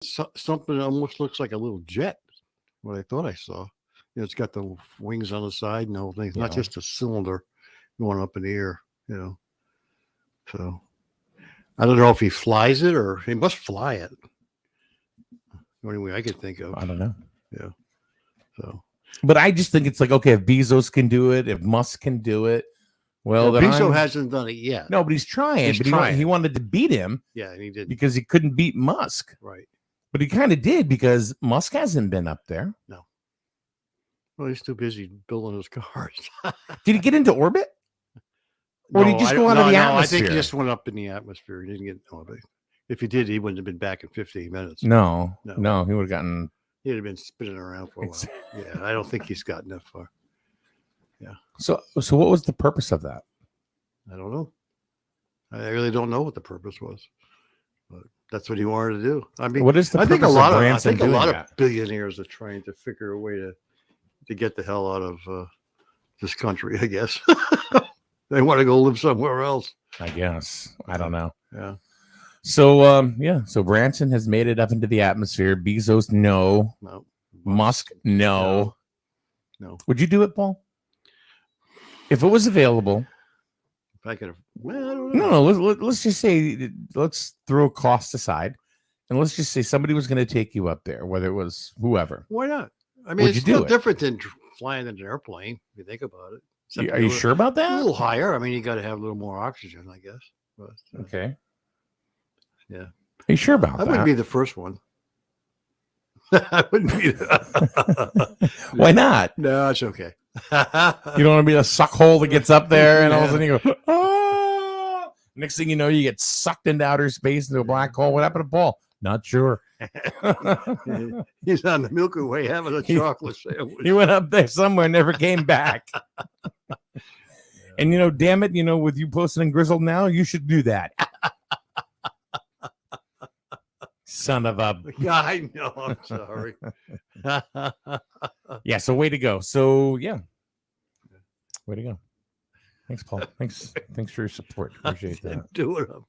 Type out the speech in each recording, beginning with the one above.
something that almost looks like a little jet. What I thought I saw. It's got the wings on the side and everything. It's not just a cylinder going up in the air. So I don't know if he flies it or he must fly it. The only way I could think of. I don't know. Yeah. So, but I just think it's like, okay, if Bezos can do it, if Musk can do it, well, then Bezos hasn't done it yet. No, but he's trying. He wanted to beat him. Yeah, and he did because he couldn't beat Musk. Right. But he kind of did because Musk hasn't been up there. No. Well, he's too busy building his cars. Did he get into orbit? Or did he just go out of the atmosphere? I think he just went up in the atmosphere. He didn't get in orbit. If he did, he wouldn't have been back in 15 minutes. No, he would have gotten... He'd have been spinning around for a while. Yeah, I don't think he's gotten that far. Yeah. So what was the purpose of that? I don't know. I really don't know what the purpose was. But that's what he wanted to do. I mean, what is the purpose of Branson doing that? I think a lot of billionaires are trying to figure a way to get the hell out of this country, I guess. They want to go live somewhere else. I guess. I don't know. Yeah. So, so Branson has made it up into the atmosphere. Bezos, no. Musk, no. Would you do it, Paul? If it was available. If I could have, well, I don't know. No, let's just say, let's throw cost aside. And let's just say somebody was going to take you up there, whether it was whoever. Why not? I mean, it's no different than flying in an airplane, if you think about it. Are you sure about that? A little higher. I mean, you got to have a little more oxygen, I guess. But, okay. Yeah. Are you sure about that? I wouldn't be the first one. I wouldn't be. Why not? No, it's okay. You don't want to be a suck hole that gets up there and all of a sudden you go, ah! Next thing you know, you get sucked into outer space into a black hole. What happened to Paul? Not sure. He's on the Milky Way having a chocolate sandwich. He went up there somewhere, never came back. And damn it, with you posting in Grizzled now, you should do that. Son of a... Yeah, I know. I'm sorry. Yeah, so way to go. So, yeah. Way to go. Thanks, Paul. Thanks for your support. Appreciate that. Do it up.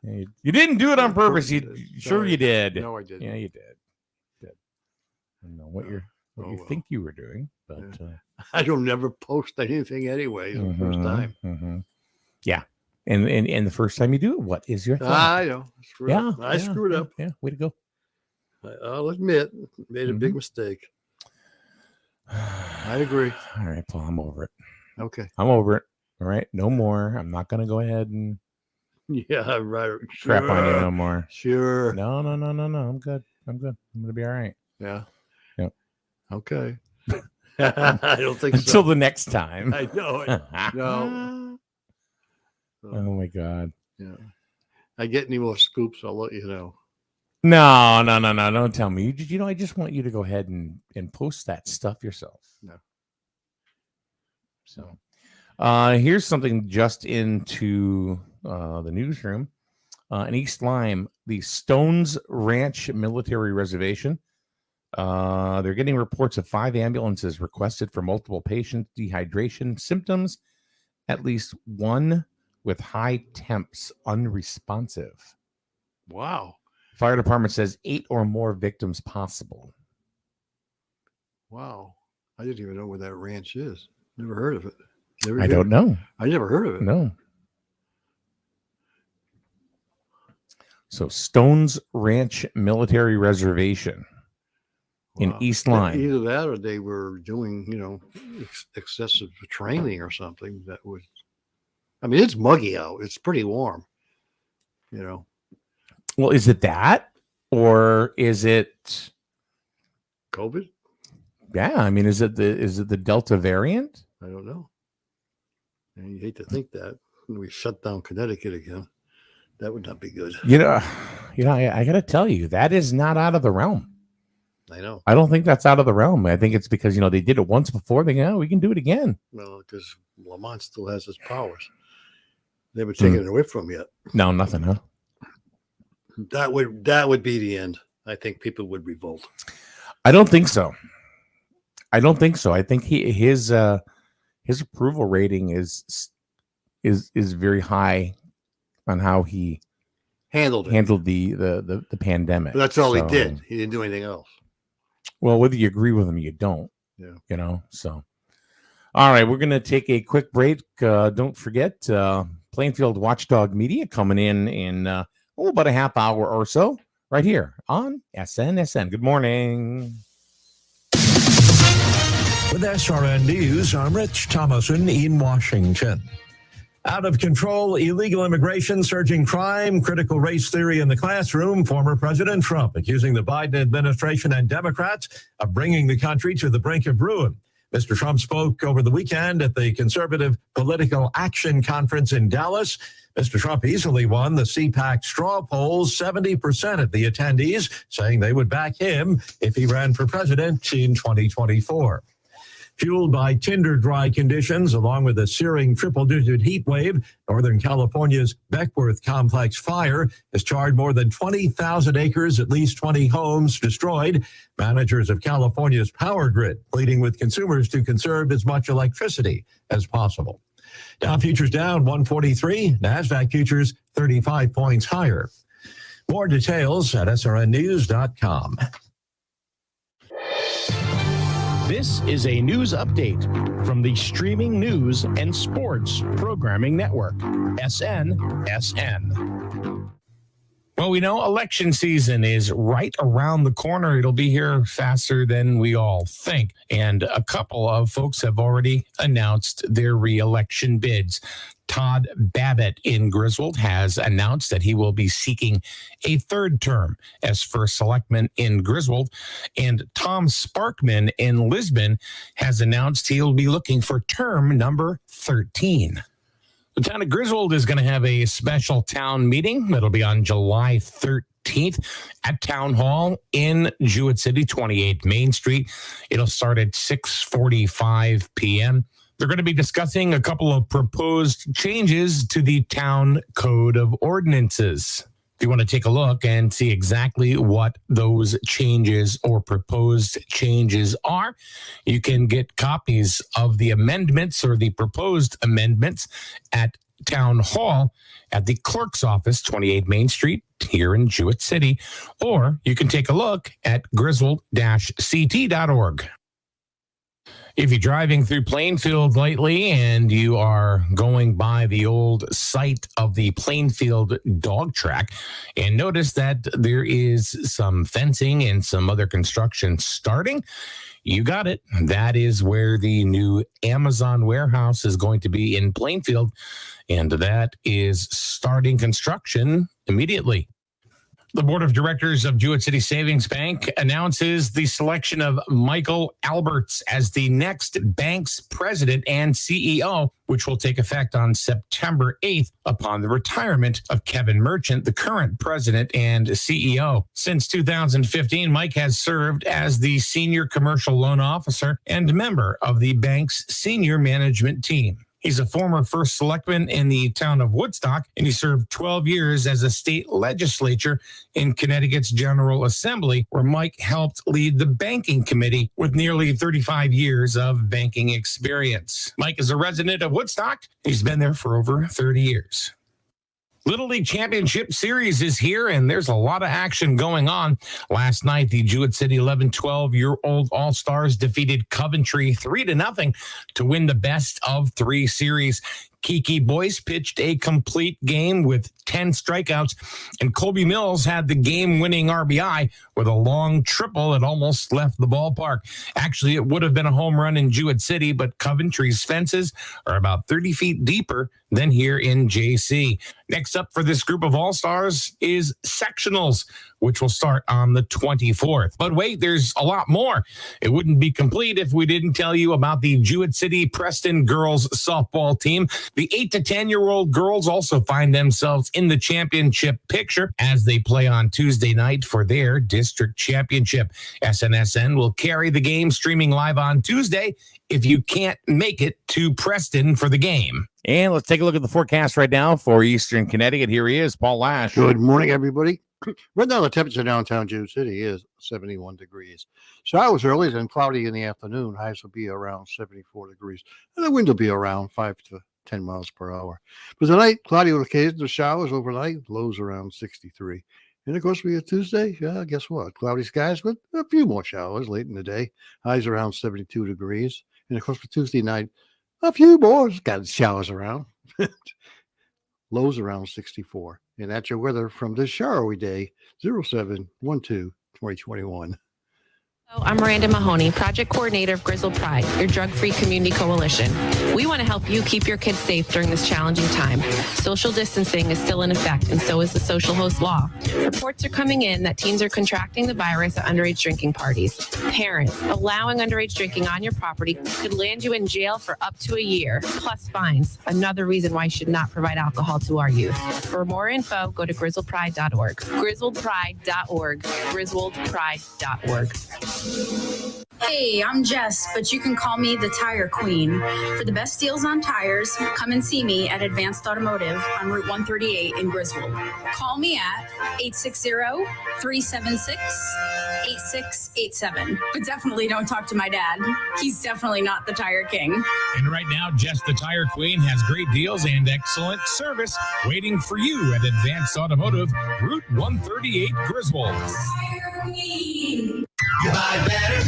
You didn't do it on purpose. Sure you did. No, I didn't. Yeah, you did. I don't know what you think you were doing, but I don't never post anything anyway. The first time. Mm-hmm. Yeah. And the first time you do it, what is your thought? I know. I screwed up. Yeah, way to go. I'll admit, made a big mistake. I agree. All right, Paul, I'm over it. Okay. I'm over it. All right, no more. I'm not going to go ahead and right. Crap on you no more. Sure. No. I'm good. I'm going to be all right. Yeah. Yep. Okay. I don't think Until the next time. I know it. No. Oh my God. Yeah. I get any more scoops, I'll let you know. No. Don't tell me. I just want you to go ahead and post that stuff yourself. No. So here's something just into the newsroom. In East Lyme, the Stones Ranch Military Reservation. They're getting reports of 5 ambulances requested for multiple patient dehydration symptoms, at least one with high temps unresponsive. Wow. Fire department says 8 or more victims possible. Wow. I didn't even know where that ranch is. Never heard of it. I don't know. I never heard of it. No. So Stones Ranch Military Reservation in East Lyme. Either that or they were doing, excessive training or something that would... I mean, it's muggy out. It's pretty warm, Well, is it that? Or is it COVID? Yeah, I mean, is it the Delta variant? I don't know. And you hate to think that when we shut down Connecticut again, that would not be good. I got to tell you, that is not out of the realm. I know. I don't think that's out of the realm. I think it's because they did it once before. They we can do it again. Well, because Lamont still has his powers. They haven't taken it away from him yet. No, nothing, huh? That would be the end. I think people would revolt. I don't think so. I think his approval rating is very high on how he handled the pandemic. But that's all he did. He didn't do anything else. Well, whether you agree with him, you don't. Yeah. So. All right, we're going to take a quick break. Don't forget, Plainfield Watchdog Media coming in about a half hour or so right here on SNSN. Good morning. With SRN News, I'm Rich Thomason in Washington. Out of control, illegal immigration, surging crime, critical race theory in the classroom, former President Trump accusing the Biden administration and Democrats of bringing the country to the brink of ruin. Mr. Trump spoke over the weekend at the Conservative Political Action Conference in Dallas. Mr. Trump easily won the CPAC straw polls, 70% of the attendees saying they would back him if he ran for president in 2024. Fueled by tinder-dry conditions, along with a searing triple-digit heat wave, Northern California's Beckworth Complex fire has charred more than 20,000 acres, at least 20 homes destroyed. Managers of California's power grid pleading with consumers to conserve as much electricity as possible. Dow futures down 143, NASDAQ futures 35 points higher. More details at srnnews.com. This is a news update from the Streaming News and Sports Programming Network, SNSN. Well, we know election season is right around the corner. It'll be here faster than we all think. And a couple of folks have already announced their re-election bids. Todd Babbitt in Griswold has announced that he will be seeking a third term as first selectman in Griswold. And Tom Sparkman in Lisbon has announced he'll be looking for term number 13. The town of Griswold is going to have a special town meeting. That'll be on July 13th at Town Hall in Jewett City, 28 Main Street. It'll start at 6:45 p.m. They're going to be discussing a couple of proposed changes to the town code of ordinances. If you want to take a look and see exactly what those changes or proposed changes are, you can get copies of the amendments or the proposed amendments at Town Hall at the clerk's office, 28 Main Street, here in Jewett City, or you can take a look at griswold-ct.org. If you're driving through Plainfield lately and you are going by the old site of the Plainfield dog track and notice that there is some fencing and some other construction starting, you got it. That is where the new Amazon warehouse is going to be in Plainfield, and that is starting construction immediately. The board of directors of Jewett City Savings Bank announces the selection of Michael Alberts as the next bank's president and CEO, which will take effect on September 8th upon the retirement of Kevin Merchant, the current president and CEO. Since 2015, Mike has served as the senior commercial loan officer and member of the bank's senior management team. He's a former first selectman in the town of Woodstock, and he served 12 years as a state legislature in Connecticut's General Assembly, where Mike helped lead the banking committee with nearly 35 years of banking experience. Mike is a resident of Woodstock. He's been there for over 30 years. Little League Championship Series is here, and there's a lot of action going on. Last night, the Jewett City 11-12-year-old All-Stars defeated Coventry 3-0 to win the best of 3 series. Kiki Boyce pitched a complete game with 10 strikeouts, and Colby Mills had the game-winning RBI with a long triple that almost left the ballpark. Actually, it would have been a home run in Jewett City, but Coventry's fences are about 30 feet deeper than here in JC. Next up for this group of All-Stars is sectionals, which will start on the 24th. But wait, there's a lot more. It wouldn't be complete if we didn't tell you about the Jewett City Preston girls softball team. The 8 to 10-year-old girls also find themselves in the championship picture as they play on Tuesday night for their district championship. SNSN will carry the game streaming live on Tuesday if you can't make it to Preston for the game. And let's take a look at the forecast right now for Eastern Connecticut. Here he is, Paul Lash. Good morning, everybody. Right now, the temperature downtown Jewett City is 71 degrees. Showers early, then cloudy in the afternoon. Highs will be around 74 degrees. And the wind will be around 5 to 10 miles per hour. But tonight, cloudy with occasional showers overnight, lows around 63. And of course, we have Tuesday. Guess what? Cloudy skies with a few more showers late in the day. Highs around 72 degrees. And of course, for Tuesday night, a few more got showers around. Lows around 64. And that's your weather from this showery day, 07/12/2021. I'm Miranda Mahoney, Project Coordinator of Grizzled Pride, your drug-free community coalition. We want to help you keep your kids safe during this challenging time. Social distancing is still in effect, and so is the social host law. Reports are coming in that teens are contracting the virus at underage drinking parties. Parents, allowing underage drinking on your property could land you in jail for up to a year, plus fines. Another reason why you should not provide alcohol to our youth. For more info, go to grizzledpride.org. grizzledpride.org. grizzledpride.org. Hey, I'm Jess, but you can call me the Tire Queen. For the best deals on tires, come and see me at Advanced Automotive on Route 138 in Griswold. Call me at 860-376-8687. But definitely don't talk to my dad. He's definitely not the Tire King. And right now, Jess the Tire Queen has great deals and excellent service waiting for you at Advanced Automotive, Route 138, Griswold. Tire Queen. You buy better.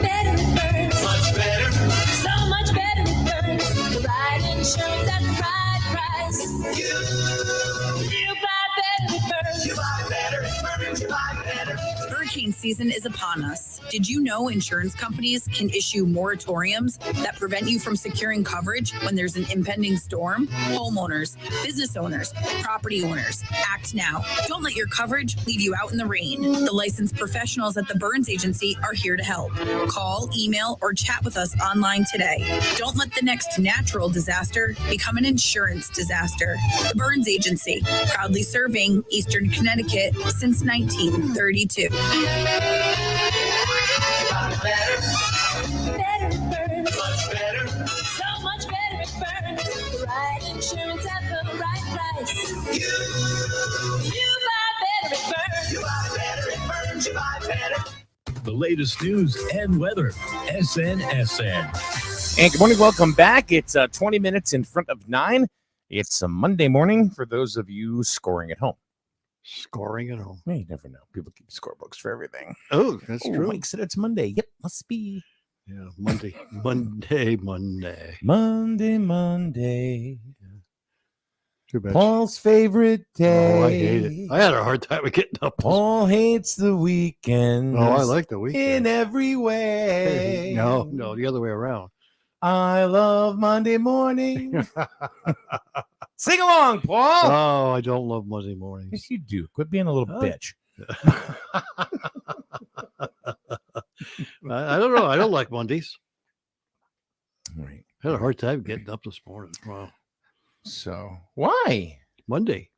Better it burns. Much better. So much better it burns. The right insurance at the right price. You buy better it burns. buy better. It burns. You buy better. Hurricane season is upon us. Did you know insurance companies can issue moratoriums that prevent you from securing coverage when there's an impending storm? Homeowners, business owners, property owners, act now. Don't let your coverage leave you out in the rain. The licensed professionals at the Burns Agency are here to help. Call, email, or chat with us online today. Don't let the next natural disaster become an insurance disaster. The Burns Agency, proudly serving Eastern Connecticut since 1932. Better. Better it burns. Much better. So much better it burns. The right insurance at the right price. You buy better it burns. buy better. It burns. You buy better. The latest news and weather. SNSN. And good morning. Welcome back. It's 20 minutes in front of 9. It's a Monday morning for those of you scoring at home. Scoring at home. You never know. People keep scorebooks for everything. Oh, that's Oh, true. Mike said it's Monday. Yep, must be. Yeah, Monday. Monday. Monday. Too bad. Paul's favorite day. Oh, I hate it. I had a hard time with getting up. Paul hates the weekend. Oh, I like the weekend. in every way. No, the other way around. I love Monday morning. Sing along, Paul. Oh, I don't love Monday mornings. Yes, you do. Quit being a little bitch. I don't know. I don't like Mondays. Right. I had a hard time getting up this morning. Wow. So why? Monday.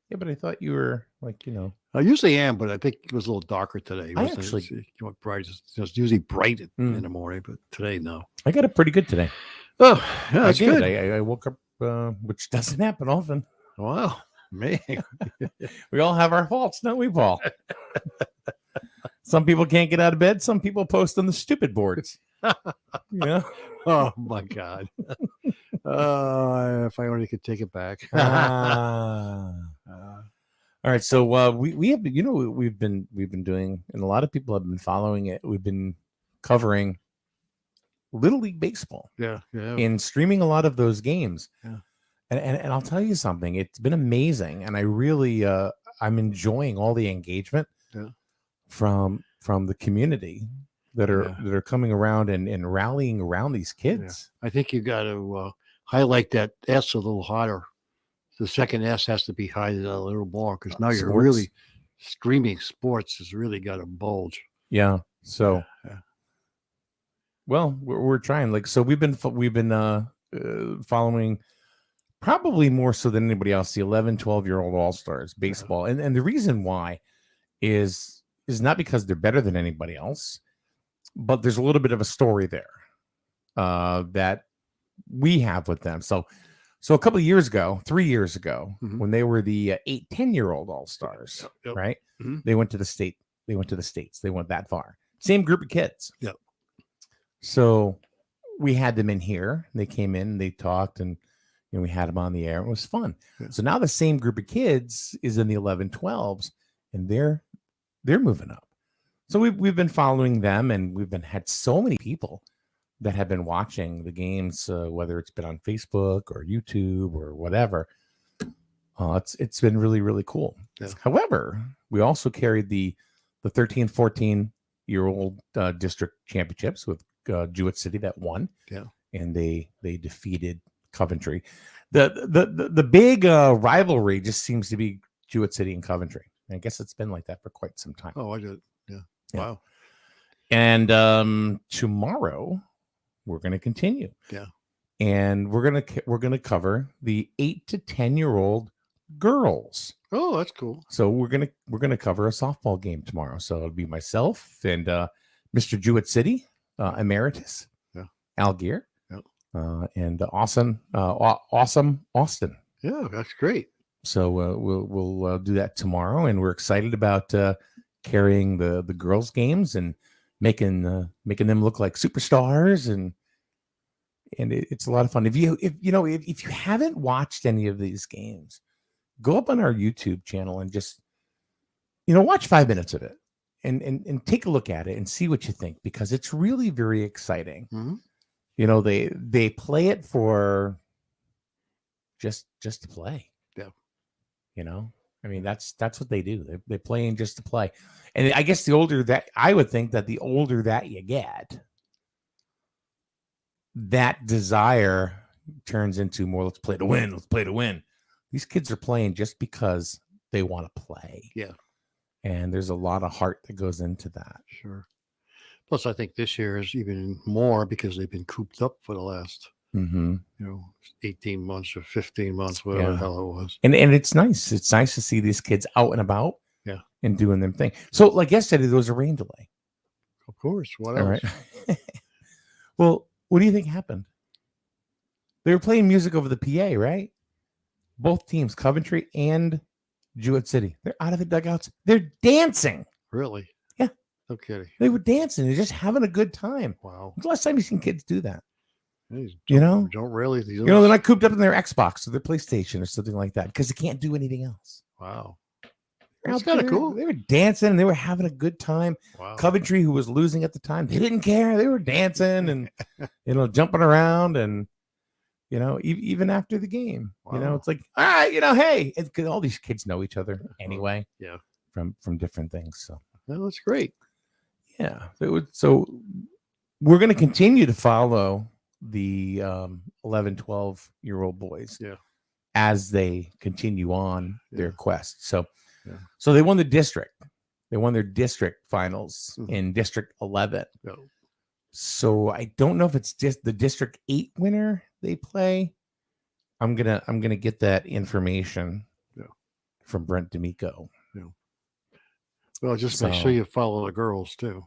Yeah, but I thought you were like, I usually am, but I think it was a little darker today. I It actually- wasn't bright. It's usually bright Mm. in the morning, but today, no. I got it pretty good today. Oh, yeah, that's I did. good. I woke up, which doesn't happen often. Wow, man. We all have our faults, don't we, Paul? Some people can't get out of bed. Some people post on the stupid boards. Yeah. Oh my God. If I only could take it back. All right. So we have, we've been doing, and a lot of people have been following it. We've been covering Little League Baseball Yeah. and streaming a lot of those games. Yeah. And I'll tell you something. It's been amazing, and I really I'm enjoying all the engagement from the community that are coming around and rallying around these kids. I think you got to highlight that S a little harder. The second S has to be higher a little more because now you're Sports. really streaming sports has really got a bulge. Yeah. So, Yeah. well, we're trying. Like, so we've been following probably more so than anybody else the 11, 12-year-old All-Stars baseball, and the reason why is not because they're better than anybody else, but there's a little bit of a story there that we have with them. So a couple of years ago, 3 years ago, when they were the 8, 10-year-old All-Stars, right? Mhm. They went to the state. They went to the States. They went that far. Same group of kids. Yep. So we had them in here. They came in, they talked, and we had them on the air. It was fun. Yeah. So now the same group of kids is in the 11-12s, and they're moving up. So we've been following them, and had so many people that have been watching the games, whether it's been on Facebook or YouTube or whatever. It's been really, really cool. Yeah. However, we also carried the 13, 14-year-old district championships with Jewett City that won. Yeah. And they defeated Coventry. The big rivalry just seems to be Jewett City and Coventry. And I guess it's been like that for quite some time. Oh, I did. Yeah. Yeah. Wow. And tomorrow we're going to continue. Yeah. And we're gonna cover the 8 to 10-year-old girls. Oh, that's cool. So we're gonna cover a softball game tomorrow. So it'll be myself and Mr. Jewett City emeritus, Yeah. Al Gear, Yeah. and awesome Austin. Yeah, that's great. So we'll do that tomorrow, and we're excited about carrying the girls' games and making them look like superstars, and it's a lot of fun. If you haven't watched any of these games, go up on our YouTube channel and just watch 5 minutes of it and take a look at it and see what you think, because it's really very exciting. Mm-hmm. They play it for just to play. Yeah. I mean, that's what they do. They play in just to play. And I guess the older that you get, that desire turns into more, let's play to win. Let's play to win. These kids are playing just because they want to play. Yeah. And there's a lot of heart that goes into that. Sure. Plus, I think this year is even more because they've been cooped up for the last, 18 months or 15 months, whatever the hell it was. And it's nice. It's nice to see these kids out and about. Yeah. And doing their thing. So, like yesterday, there was a rain delay. Of course. What All else? right. Well, what do you think happened? They were playing music over the PA, right? Both teams, Coventry and Jewett City. They're out of the dugouts. They're dancing. Really? Yeah. No kidding. They were dancing. They're just having a good time. Wow. When's the last time you've seen kids do that? Don't really. They're not cooped up in their Xbox or their PlayStation or something like that because they can't do anything else. Wow. They're That's out kind of there. cool. They were dancing and they were having a good time. Wow. Coventry, who was losing at the time, they didn't care. They were dancing and jumping around and even after the game. Wow. It's like, all right, hey, because all these kids know each other anyway. Yeah. From different things. So Well, that's great. yeah. So we're going to continue to follow the 11, 12-year-old boys. Yeah. As they continue on their quest. So they won the district. They won their district finals in District 11. No. So I don't know if it's just the District 8 winner they play. I'm gonna get that information from Brent D'Amico. Yeah. Well, just make sure you follow the girls too.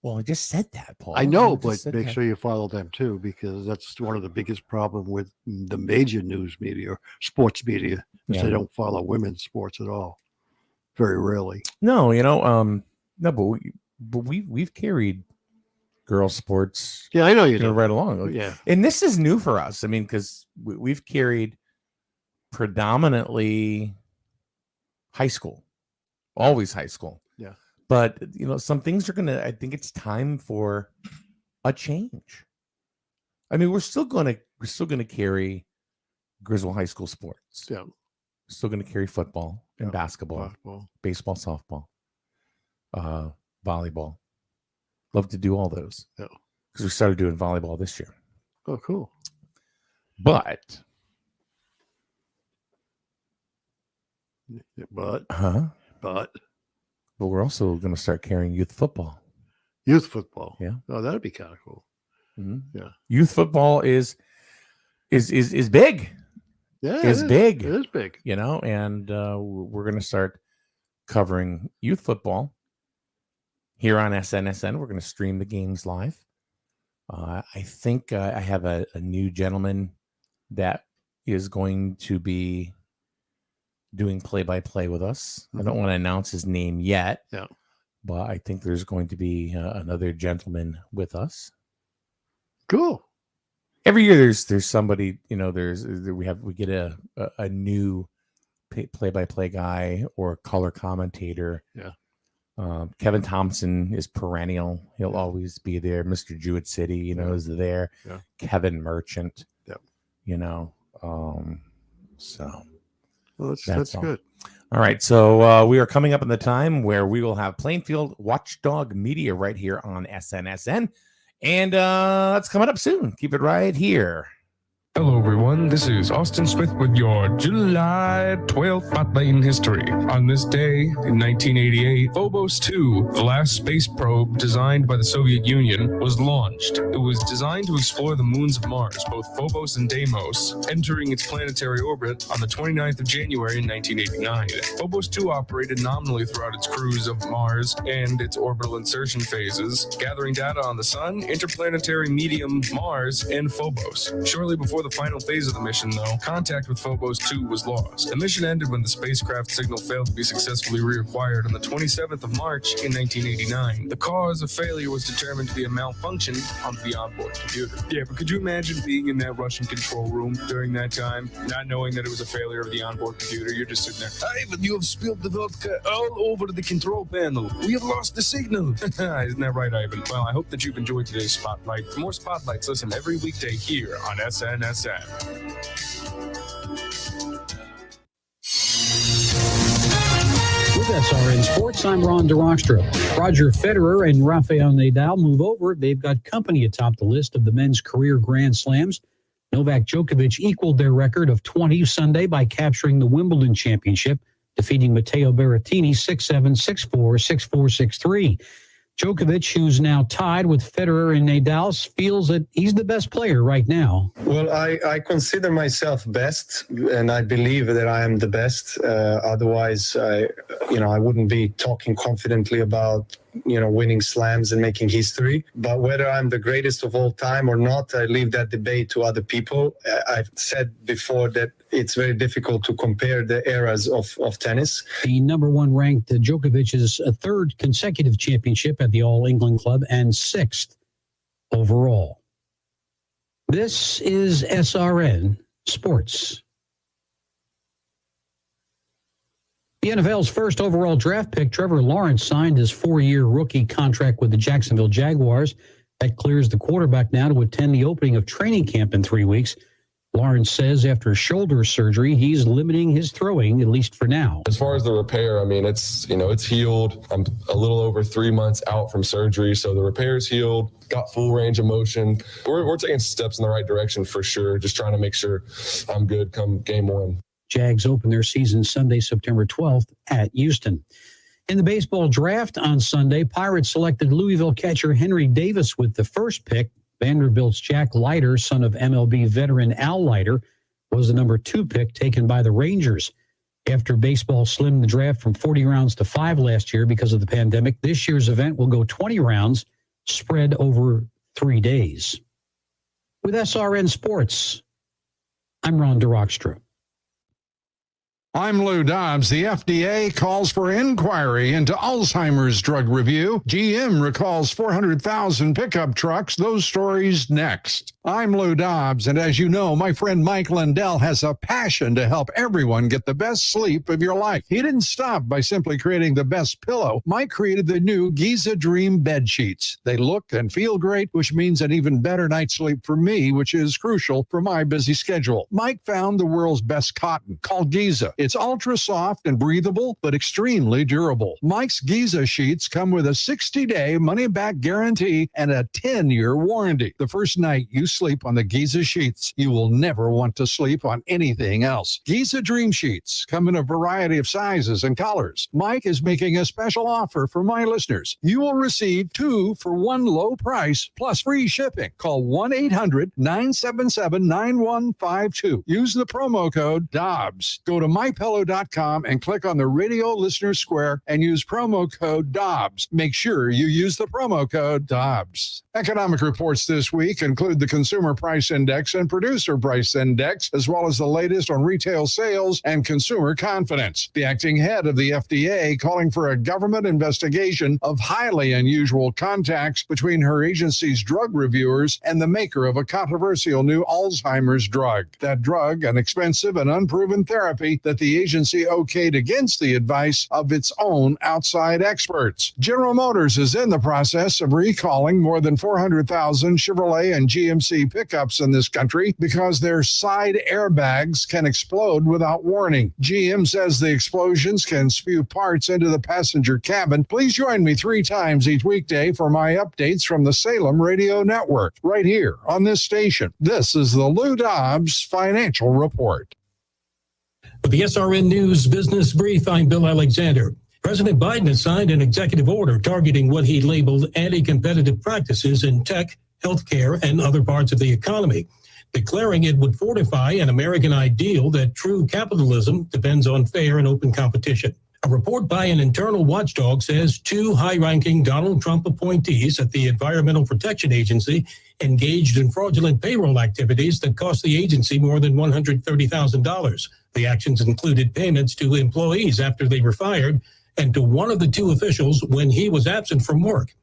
Well, I just said that, Paul. I know, but make sure you follow them too, because that's one of the biggest problems with the major news media or sports media is they don't follow women's sports at all. Very rarely. No, but we've carried girls sports. Yeah, I know you do. Right along. Yeah. And this is new for us. I mean, because we've carried predominantly high school, always high school. Yeah. But some things I think it's time for a change. I mean, we're still gonna carry Griswold High School sports. Yeah. We're still gonna carry football and basketball, baseball, softball, volleyball. Love to do all those. Yeah. Because we started doing volleyball this year. Oh, cool. But we're also going to start carrying youth football. Youth football. Yeah. Oh, that'd be kind of cool. Mm-hmm. Yeah. Youth football is big. Yeah. It's big. It is big. And we're going to start covering youth football here on SNSN. We're going to stream the games live. I think I have a new gentleman that is going to be doing play-by-play with us. I don't want to announce his name yet. Yeah. But I think there's going to be another gentleman with us. Cool. Every year there's somebody, we get a new play-by-play guy or color commentator. Yeah. Kevin Thompson is perennial. He'll always be there. Mr. Jewett City, is there. Yeah. Kevin Merchant. Yep. So well, that's all. good. All right. So we are coming up in the time where we will have Plainfield Watchdog Media right here on SNSN. And that's coming up soon. Keep it right here. Hello, everyone. This is Austin Smith with your July 12th Spotlight in History. On this day in 1988, Phobos 2, the last space probe designed by the Soviet Union, was launched. It was designed to explore the moons of Mars, both Phobos and Deimos, entering its planetary orbit on the 29th of January in 1989. Phobos 2 operated nominally throughout its cruise of Mars and its orbital insertion phases, gathering data on the Sun, interplanetary medium Mars, and Phobos. Shortly before the final phase of the mission, though, contact with Phobos 2 was lost. The mission ended when the spacecraft signal failed to be successfully reacquired on the 27th of March in 1989. The cause of failure was determined to be a malfunction on the onboard computer. Yeah, but could you imagine being in that Russian control room during that time, not knowing that it was a failure of the onboard computer? You're just sitting there, Ivan, you have spilled the vodka all over the control panel. We have lost the signal. Isn't that right, Ivan? Well, I hope that you've enjoyed today's Spotlight. For more Spotlights, listen every weekday here on SNSN. With SRN Sports, I'm Ron DeRockstra. Roger Federer and Rafael Nadal move over. They've got company atop the list of the men's career Grand Slams. Novak Djokovic equaled their record of 20 Sunday by capturing the Wimbledon championship, defeating Matteo Berrettini 6-7, 6-4, 6-4, 6-3. Djokovic, who's now tied with Federer and Nadal, feels that he's the best player right now. Well, I consider myself best, and I believe that I am the best. Otherwise, I wouldn't be talking confidently about winning slams and making history. But whether I'm the greatest of all time or not, I leave that debate to other people. I've said before that it's very difficult to compare the eras of tennis. The number one ranked Djokovic's third consecutive championship at the All England Club and sixth overall. This is SRN Sports. The NFL's first overall draft pick, Trevor Lawrence, signed his 4-year rookie contract with the Jacksonville Jaguars. That clears the quarterback now to attend the opening of training camp in 3 weeks. Lawrence says after shoulder surgery, he's limiting his throwing, at least for now. As far as the repair, I mean, it's healed. I'm a little over 3 months out from surgery, so the repair's healed, got full range of motion. We're taking steps in the right direction for sure, just trying to make sure I'm good come game one. Jags open their season Sunday, September 12th at Houston. In the baseball draft on Sunday, Pirates selected Louisville catcher Henry Davis with the first pick. Vanderbilt's Jack Leiter, son of MLB veteran Al Leiter, was the number 2 pick taken by the Rangers. After baseball slimmed the draft from 40 rounds to 5 last year because of the pandemic, this year's event will go 20 rounds, spread over 3 days. With SRN Sports, I'm Ron DeRockstra. I'm Lou Dobbs. The FDA calls for inquiry into Alzheimer's drug review. GM recalls 400,000 pickup trucks. Those stories next. I'm Lou Dobbs, and as you know, my friend Mike Lindell has a passion to help everyone get the best sleep of your life. He didn't stop by simply creating the best pillow. Mike created the new Giza Dream bed sheets. They look and feel great, which means an even better night's sleep for me, which is crucial for my busy schedule. Mike found the world's best cotton, called Giza. It's ultra soft and breathable, but extremely durable. Mike's Giza sheets come with a 60-day money-back guarantee and a 10-year warranty. The first night you sleep on the Giza sheets, you will never want to sleep on anything else. Giza Dream Sheets come in a variety of sizes and colors. Mike is making a special offer for my listeners. You will receive 2 for 1 low price plus free shipping. Call 1-800-977-9152. Use the promo code Dobbs. Go to mypillow.com and click on the radio listener square and use promo code Dobbs. Make sure you use the promo code Dobbs. Economic reports this week include the Consumer Price Index and Producer Price Index, as well as the latest on retail sales and consumer confidence. The acting head of the FDA calling for a government investigation of highly unusual contacts between her agency's drug reviewers and the maker of a controversial new Alzheimer's drug. That drug, an expensive and unproven therapy that the agency okayed against the advice of its own outside experts. General Motors is in the process of recalling more than 400,000 Chevrolet and GMC pickups in this country because their side airbags can explode without warning. GM says the explosions can spew parts into the passenger cabin. Please join me 3 times each weekday for my updates from the Salem Radio Network, right here on this station. This is the Lou Dobbs Financial Report. With the SRN News Business Brief, I'm Bill Alexander. President Biden has signed an executive order targeting what he labeled anti-competitive practices in tech, healthcare, and other parts of the economy, declaring it would fortify an American ideal that true capitalism depends on fair and open competition. A report by an internal watchdog says 2 high-ranking Donald Trump appointees at the Environmental Protection Agency engaged in fraudulent payroll activities that cost the agency more than $130,000. The actions included payments to employees after they were fired and to one of the 2 officials when he was absent from work.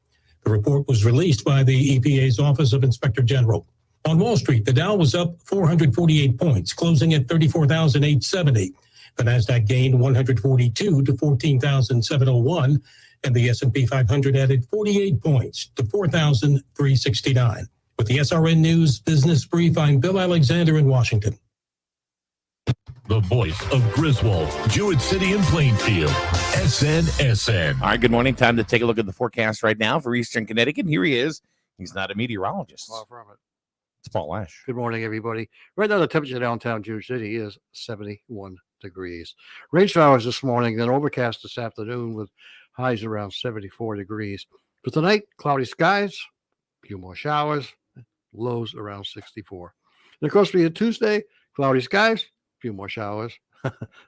The report was released by the EPA's Office of Inspector General. On Wall Street, the Dow was up 448 points, closing at 34,870. The Nasdaq gained 142 to 14,701, and the S&P 500 added 48 points to 4,369. With the SRN News Business Brief, I'm Bill Alexander in Washington. The voice of Griswold, Jewett City and Plainfield, SNSN. All right, good morning. Time to take a look at the forecast right now for Eastern Connecticut. Here he is. He's not a meteorologist. Far from it. It's Paul Ash. Good morning, everybody. Right now, the temperature downtown Jewett City is 71 degrees. Rain showers this morning, then overcast this afternoon with highs around 74 degrees. For tonight, cloudy skies, a few more showers, lows around 64. And of course, for Tuesday, cloudy skies, a few more showers.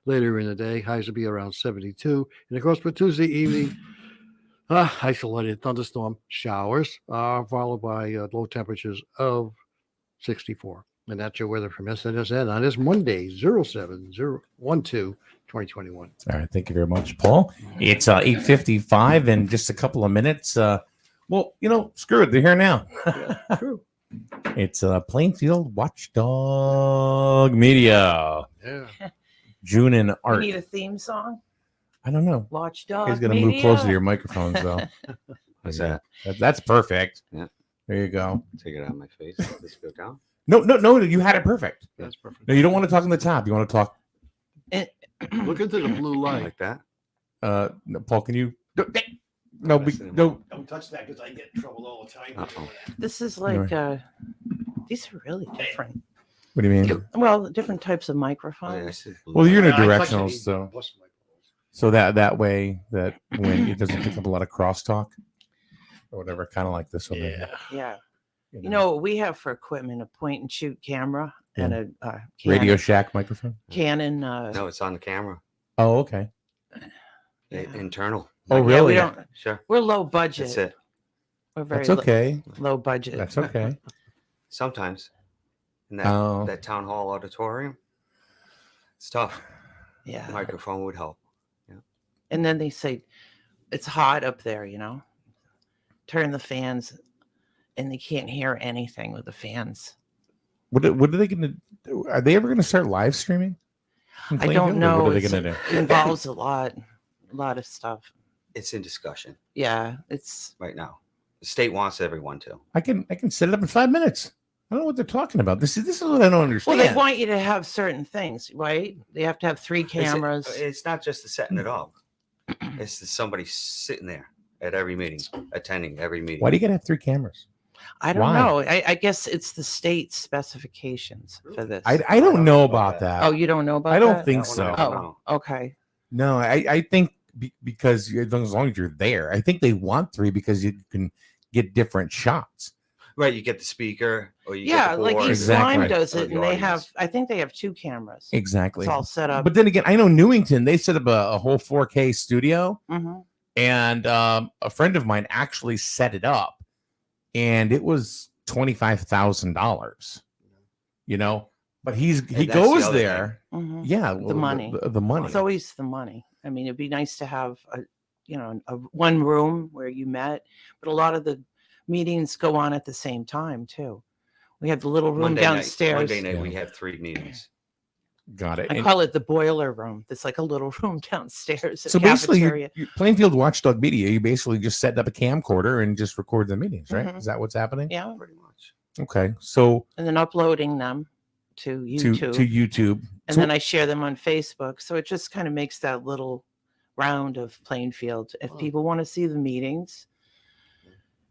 Later in the day, highs will be around 72. And of course, for Tuesday evening, isolated thunderstorm showers, followed by low temperatures of 64. And that's your weather from SNSN on this Monday, 07/012/2021. All right. Thank you very much, Paul. It's 8:55 in just a couple of minutes. Well, screw it. They're here now. Yeah, true. It's Plainfield Watchdog Media. Yeah. June and Art. We need a theme song. I don't know. Watchdog. He's going to move closer to your microphones, though. What's that? That's perfect. Yeah. There you go. Take it out of my face. Let this go down. No. You had it perfect. That's perfect. No, you don't want to talk on the top. You want to talk. Look into the blue light. Like that? No, Paul, can you? No. Don't touch that because I get in trouble all the time. This is like, these are really different. What do you mean? Well, different types of microphones. Well, you're in a directional, so that way that when it doesn't pick up a lot of crosstalk or whatever, kind of like this one. Yeah. You know what we have for equipment? A point and shoot camera and a Radio Shack microphone. Canon. No, it's on the camera. Oh, okay. Internal. Oh, really? We don't, Sure. We're low budget. That's it. We're very That's okay. Low budget. That's okay. Sometimes in that town hall auditorium, it's tough. Yeah. The microphone would help. Yeah. And then they say it's hot up there, turn the fans, and they can't hear anything with the fans. What are they going to do? Are they ever going to start live streaming? I don't know. What are they going to do? It involves a lot of stuff. It's in discussion. Yeah, it's right now. The state wants everyone to. I can set it up in 5 minutes. I don't know what they're talking about. This is what I don't understand. Well, they want you to have certain things, right? They have to have 3 cameras. It's not just the setting it up. It's somebody sitting there at every meeting, attending every meeting. Why do you got to have 3 cameras? I don't know. I guess it's the state specifications for this. I don't know about that. Oh, you don't know about that? I don't think so. Oh, okay. No, I think because as long as you're there, I think they want 3 because you can get different shots. Right, you get the speaker, or you Yeah, get the like board, East Exactly. Lyme does or it, the and they audience. have. I think they have 2 cameras. Exactly. It's all set up. But then again, I know Newington, they set up a whole 4K studio, Mhm. and a friend of mine actually set it up, and it was $25,000. You know, but he And that's the goes other there. Mhm. Yeah, The money. the money. It's always the money. I mean, it'd be nice to have a one room where you met, but a lot of the meetings go on at the same time too. We have the little room Monday downstairs. night we have 3 meetings. Got it. I call it the boiler room. It's like a little room downstairs. So A basically, cafeteria. Plainfield Watchdog Media, you basically just set up a camcorder and just record the meetings, right? Mhm. Is that what's happening? Yeah, Pretty much. Okay, so and then uploading them to YouTube. to YouTube, And So- then I share them on Facebook. So it just kind of makes that little round of Plainfield. If people want to see the meetings,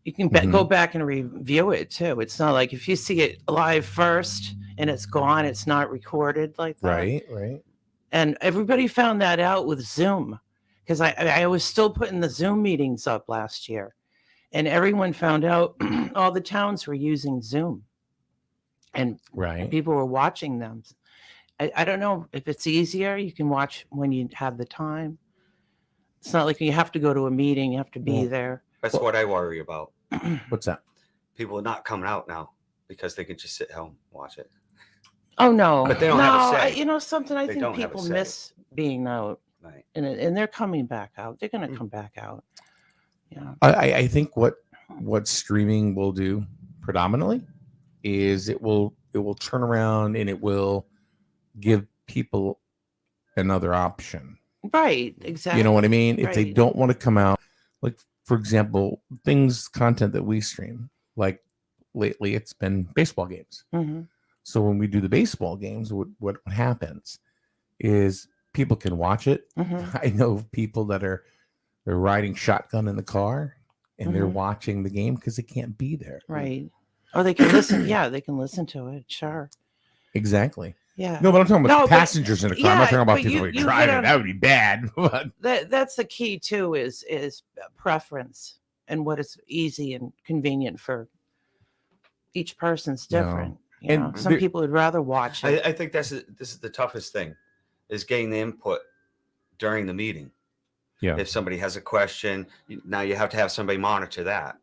you can go back and review it too. It's not like if you see it live first and it's gone, it's not recorded like that. right. And everybody found that out with Zoom because I was still putting the Zoom meetings up last year. And everyone found out all the towns were using Zoom. And Right. people were watching them. I don't know if it's easier. You can watch when you have the time. It's not like you have to go to a meeting. You have to be Well, there. That's what I worry about. What's that? People are not coming out now because they could just sit home watch it. Oh, no. But they don't have a No, say. you know something? I They think don't have a people say. miss being out. Right. And they're coming back out. They're going to come back out. Yeah. I think what streaming will do predominantly is it will turn around and it will give people another option. Right. Exactly. You know what I mean? If they Right. don't want to come out, like for example, content that we stream, like lately it's been baseball games. Mhm. So when we do the baseball games, what happens is people can watch it. Mhm. I know of people that they're riding shotgun in the car and they're Mhm. watching the game because they can't be there. Right. Or they can listen. Yeah, they can listen to it. Sure. Exactly. Yeah. No, but I'm talking about No, the but- passengers in the car. I'm not yeah, talking about but people you- who are you hit driving. on- That would be bad. But That's the key too is preference and what is easy and convenient for each person's No. different. You And know, some there- people would rather watch it. I think this is the toughest thing, is getting the input during the meeting. Yeah. If somebody has a question, now you have to have somebody monitor that.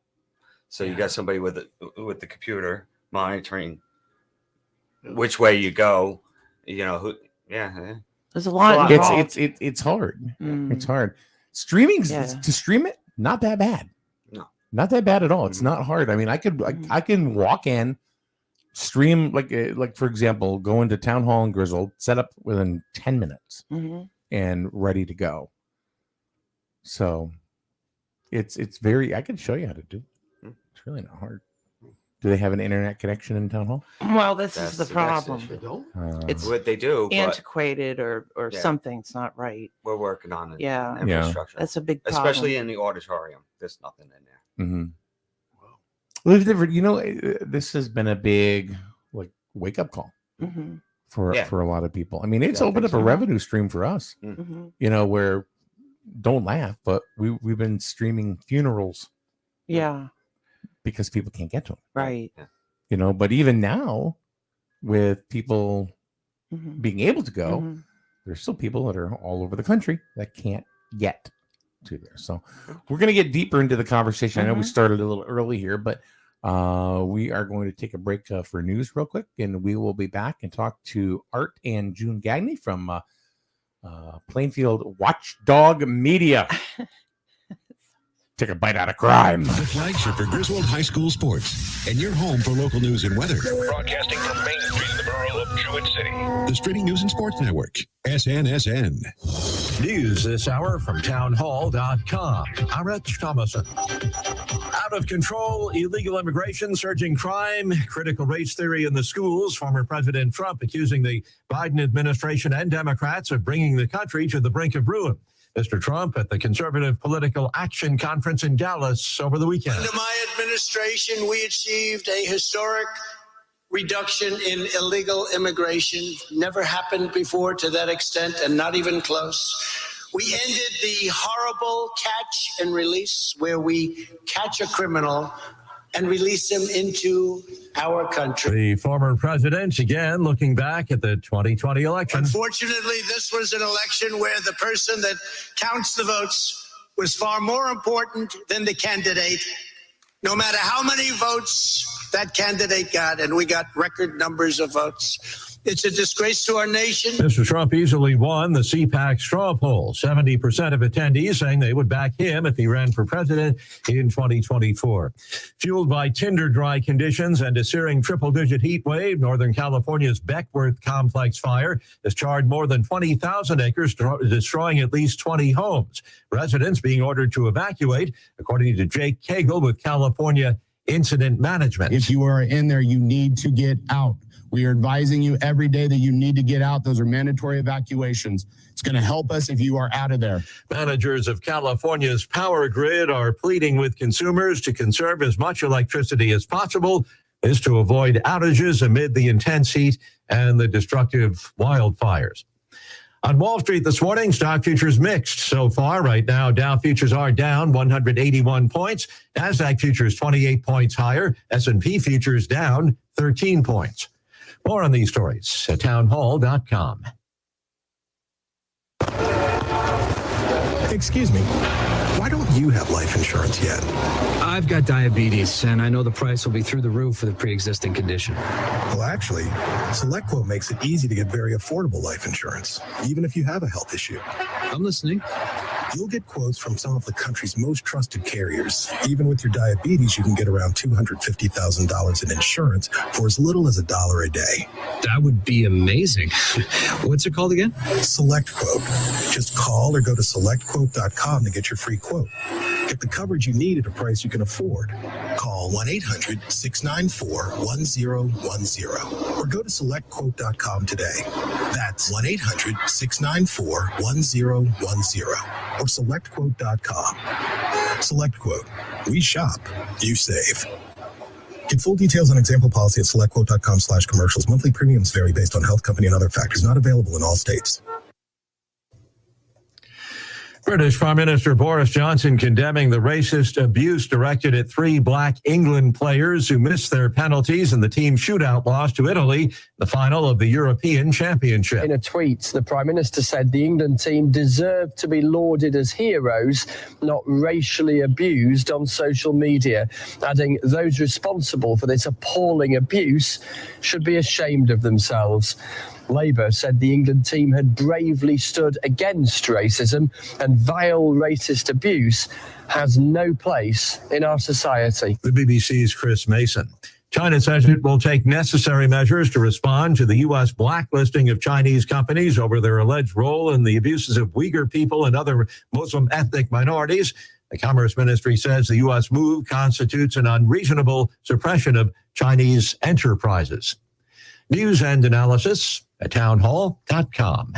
So you got somebody with the computer monitoring which way you go. You know who? Yeah. There's a lot. it's hard. Mm. It's hard. Streaming Yeah. to stream it, not that bad. No. Not that bad at all. It's not hard. I mean, I can walk in, stream like for example, go into Town Hall and Grizzled, set up within 10 minutes Mhm. and ready to go. So it's very, I can show you how to do it. It's really not hard. Do they have an internet connection in Town Hall? Well, this That's is the the next problem. issue. It's What they do, but antiquated or Yeah. something's not right. we're working on it. Yeah. Infrastructure. That's a big problem. Especially in the auditorium. There's nothing in there. Mm-hmm. Well, you know, this has been a big wake up call Mhm. for Yeah. for a lot of people. I mean, it's Yeah, I opened up think a so. revenue stream for us. Mhm. You know, where don't laugh, but we've been streaming funerals Yeah. because people can't get to them. Right. You know, but even now, with people Mhm. being able to go, Mhm. there's still people that are all over the country that can't get to there. So we're going to get deeper into the conversation. I know we Mhm. started a little early here, but we are going to take a break for news real quick, and we will be back and talk to Art and June Gagney from Plainfield Watchdog Media. Take a bite out of crime. The flagship for Griswold High School sports, and your home for local news and weather. Broadcasting from Main Street in the borough of Jewett City. The Streaming News and Sports Network, SNSN. News this hour from townhall.com. I'm Rich Thomason. Out of control, illegal immigration, surging crime, critical race theory in the schools. Former President Trump accusing the Biden administration and Democrats of bringing the country to the brink of ruin. Mr. Trump at the Conservative Political Action Conference in Dallas over the weekend. Under my administration, we achieved a historic reduction in illegal immigration. Never happened before to that extent, and not even close. We ended the horrible catch and release where we catch a criminal and release them into our country. The former president, again, looking back at the 2020 election. Unfortunately, this was an election where the person that counts the votes was far more important than the candidate, no matter how many votes that candidate got, and we got record numbers of votes. It's a disgrace to our nation. Mr. Trump easily won the CPAC straw poll. 70% of attendees saying they would back him if he ran for president in 2024. Fueled by tinder-dry conditions and a searing triple-digit heat wave, Northern California's Beckworth complex fire has charred more than 20,000 acres, destroying at least 20 homes. Residents being ordered to evacuate, according to Jake Cagle with California Incident Management. If you are in there, you need to get out. We are advising you every day that you need to get out. Those are mandatory evacuations. It's going to help us if you are out of there. Managers of California's power grid are pleading with consumers to conserve as much electricity as possible, is to avoid outages amid the intense heat and the destructive wildfires. On Wall Street this morning, stock futures mixed so far. Right now, Dow futures are down 181 points. NASDAQ futures 28 points higher. S&P futures down 13 points. More on these stories at townhall.com. Excuse me, why don't you have life insurance yet? I've got diabetes, and I know the price will be through the roof for the pre-existing condition. Well, actually, SelectQuote makes it easy to get very affordable life insurance, even if you have a health issue. I'm listening. You'll get quotes from some of the country's most trusted carriers. Even with your diabetes, you can get around $250,000 in insurance for as little as $1 a day. That would be amazing. What's it called again? SelectQuote. Just call or go to selectquote.com to get your free quote. Get the coverage you need at a price you can afford. Call 1-800-694-1010 or go to selectquote.com today. That's 1-800-694-1010 or selectquote.com. SelectQuote. We shop. You save. Get full details on example policy at selectquote.com/commercials. Monthly premiums vary based on health company and other factors. Not available in all states. British Prime Minister Boris Johnson condemning the racist abuse directed at 3 black England players who missed their penalties in the team shootout loss to Italy, the final of the European Championship. In a tweet, the Prime Minister said the England team deserved to be lauded as heroes, not racially abused on social media, adding those responsible for this appalling abuse should be ashamed of themselves. Labour said the England team had bravely stood against racism, and vile racist abuse has no place in our society. The BBC's Chris Mason. China says it will take necessary measures to respond to the U.S. blacklisting of Chinese companies over their alleged role in the abuses of Uyghur people and other Muslim ethnic minorities. The Commerce Ministry says the U.S. move constitutes an unreasonable suppression of Chinese enterprises. News and analysis at townhall.com.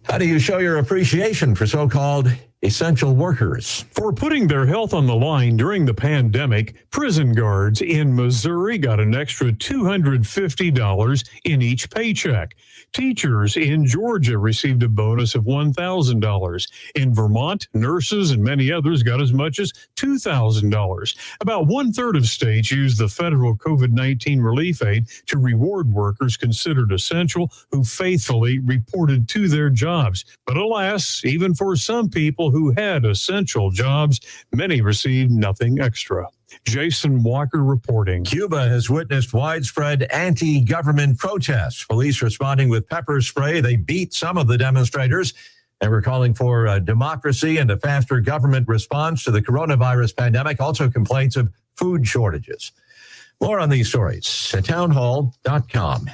How do you show your appreciation for so-called essential workers? For putting their health on the line during the pandemic, prison guards in Missouri got an extra $250 in each paycheck. Teachers in Georgia received a bonus of $1,000. In Vermont, nurses and many others got as much as $2,000. About 1/3 of states used the federal COVID-19 relief aid to reward workers considered essential who faithfully reported to their jobs. But alas, even for some people who had essential jobs, many received nothing extra. Jason Walker reporting. Cuba has witnessed widespread anti-government protests. Police responding with pepper spray. They beat some of the demonstrators. They were calling for democracy and a faster government response to the coronavirus pandemic. Also complaints of food shortages. More on these stories at townhall.com.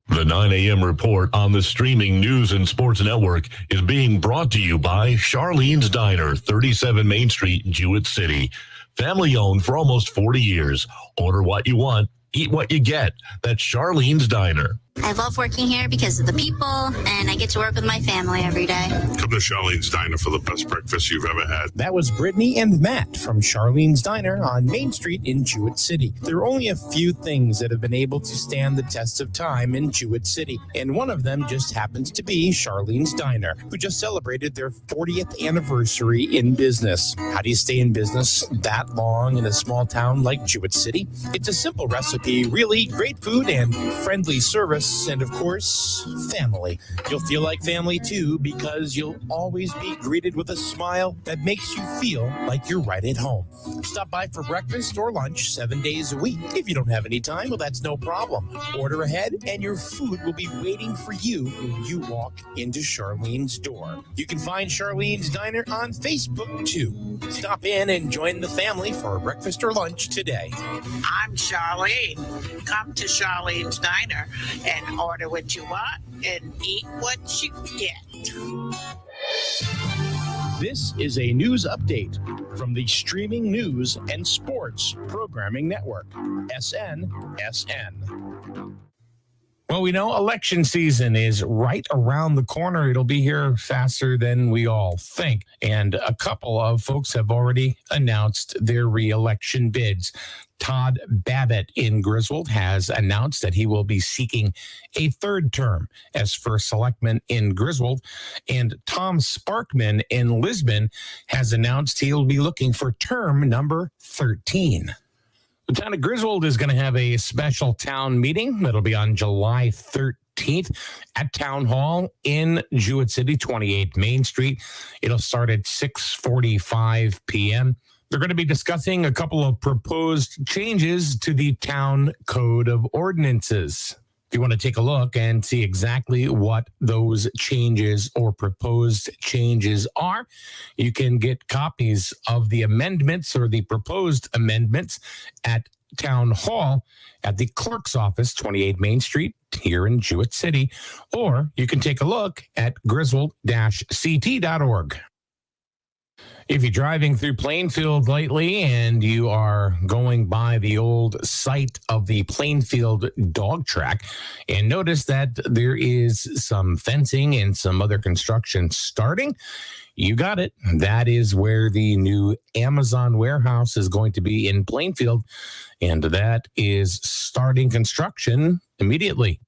The 9 a.m. report on the streaming news and sports network is being brought to you by Charlene's Diner, 37 Main Street, Jewett City. Family owned for almost 40 years. Order what you want, eat what you get. That's Charlene's Diner. I love working here because of the people, and I get to work with my family every day. Come to Charlene's Diner for the best breakfast you've ever had. That was Brittany and Matt from Charlene's Diner on Main Street in Jewett City. There are only a few things that have been able to stand the test of time in Jewett City, and one of them just happens to be Charlene's Diner, who just celebrated their 40th anniversary in business. How do you stay in business that long in a small town like Jewett City? It's a simple recipe, really great food and friendly service. And of course, family. You'll feel like family too, because you'll always be greeted with a smile that makes you feel like you're right at home. Stop by for breakfast or lunch 7 days a week. If you don't have any time, well, that's no problem. Order ahead and your food will be waiting for you when you walk into Charlene's door. You can find Charlene's Diner on Facebook too. Stop in and join the family for breakfast or lunch today. I'm Charlene. Come to Charlene's Diner and order what you want and eat what you get. This is a news update from the Streaming News and Sports Programming Network, SNSN. Well, we know election season is right around the corner. It'll be here faster than we all think. And a couple of folks have already announced their re-election bids. Todd Babbitt in Griswold has announced that he will be seeking a third term as first selectman in Griswold. And Tom Sparkman in Lisbon has announced he'll be looking for term number 13. The town of Griswold is going to have a special town meeting that'll be on July 13th at Town Hall in Jewett City, 28 Main Street. It'll start at 6:45 p.m. They're going to be discussing a couple of proposed changes to the town code of ordinances. If you want to take a look and see exactly what those changes or proposed changes are, you can get copies of the amendments or the proposed amendments at Town Hall at the clerk's office, 28 Main Street, here in Jewett City, or you can take a look at griswold-ct.org. If you're driving through Plainfield lately and you are going by the old site of the Plainfield dog track and notice that there is some fencing and some other construction starting, you got it. That is where the new Amazon warehouse is going to be in Plainfield, and that is starting construction immediately.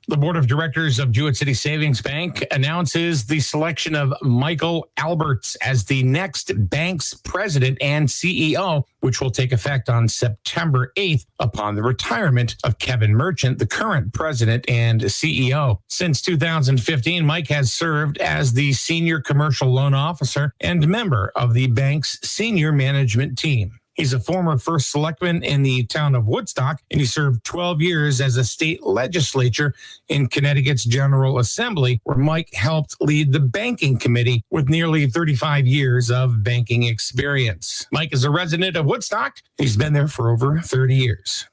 The board of directors of Jewett City Savings Bank announces the selection of Michael Alberts as the next bank's president and CEO, which will take effect on September 8th upon the retirement of Kevin Merchant, the current president and CEO. Since 2015, Mike has served as the senior commercial loan officer and member of the bank's senior management team. He's a former first selectman in the town of Woodstock, and he served 12 years as a state legislature in Connecticut's General Assembly, where Mike helped lead the banking committee with nearly 35 years of banking experience. Mike is a resident of Woodstock. He's been there for over 30 years.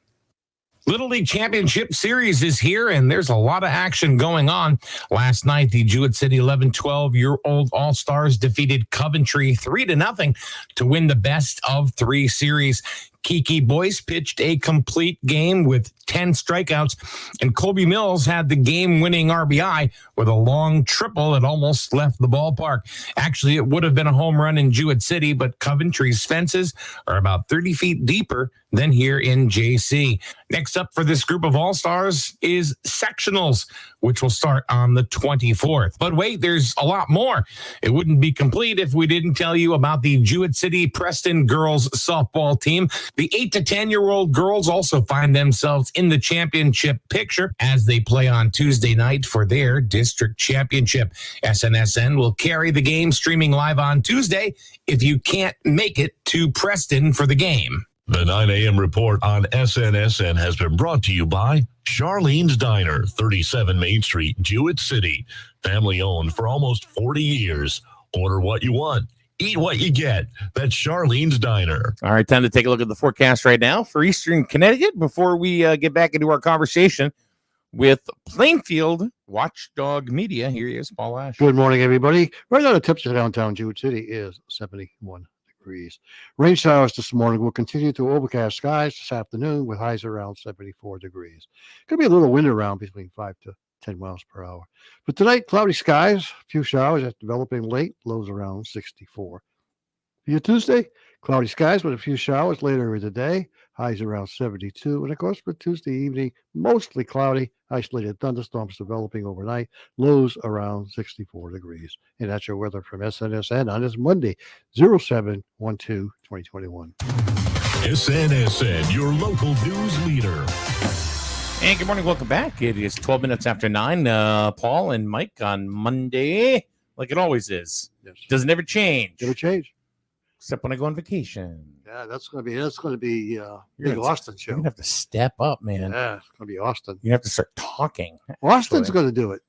Little League Championship Series is here, and there's a lot of action going on. Last night, the Jewett City 11-12-year-old All-Stars defeated Coventry 3-0 to win the best-of-3 series. Kiki Boyce pitched a complete game with 10 strikeouts, and Colby Mills had the game-winning RBI with a long triple that almost left the ballpark. Actually, it would have been a home run in Jewett City, but Coventry's fences are about 30 feet deeper than here in JC. Next up for this group of All-Stars is sectionals, which will start on the 24th. But wait, there's a lot more. It wouldn't be complete if we didn't tell you about the Jewett City Preston girls softball team. The 8 to 10-year-old girls also find themselves in the championship picture as they play on Tuesday night for their district championship. SNSN will carry the game streaming live on Tuesday if you can't make it to Preston for the game. The 9 a.m. report on SNSN has been brought to you by Charlene's Diner, 37 Main Street, Jewett City. Family owned for almost 40 years. Order what you want. Eat what you get. That's Charlene's Diner. All right, time to take a look at the forecast right now for Eastern Connecticut before we get back into our conversation with Plainfield Watchdog Media. Here he is, Paul Ash. Good morning, everybody. Right now, the temperature downtown Jewett City is 71 degrees. Rain showers this morning will continue to overcast skies this afternoon with highs around 74 degrees. Could be a little wind around between 5 to 10 miles per hour. But tonight, cloudy skies, a few showers that developing late, lows around 64. For your Tuesday, cloudy skies with a few showers later in the day, highs around 72. And of course, for Tuesday evening, mostly cloudy, isolated thunderstorms developing overnight, lows around 64 degrees. And that's your weather from SNSN on this Monday, 07/12/2021. SNSN, your local news leader. And good morning. Welcome back. It is 12 minutes after 9. Paul and Mike on Monday, like it always is. Yes. Doesn't ever change. Never change. Except when I go on vacation. Yeah, that's gonna be Big gonna- Austin show. You're going to have to step up, man. Yeah, it's gonna be Austin. You have to start talking. Austin's actually. gonna do it.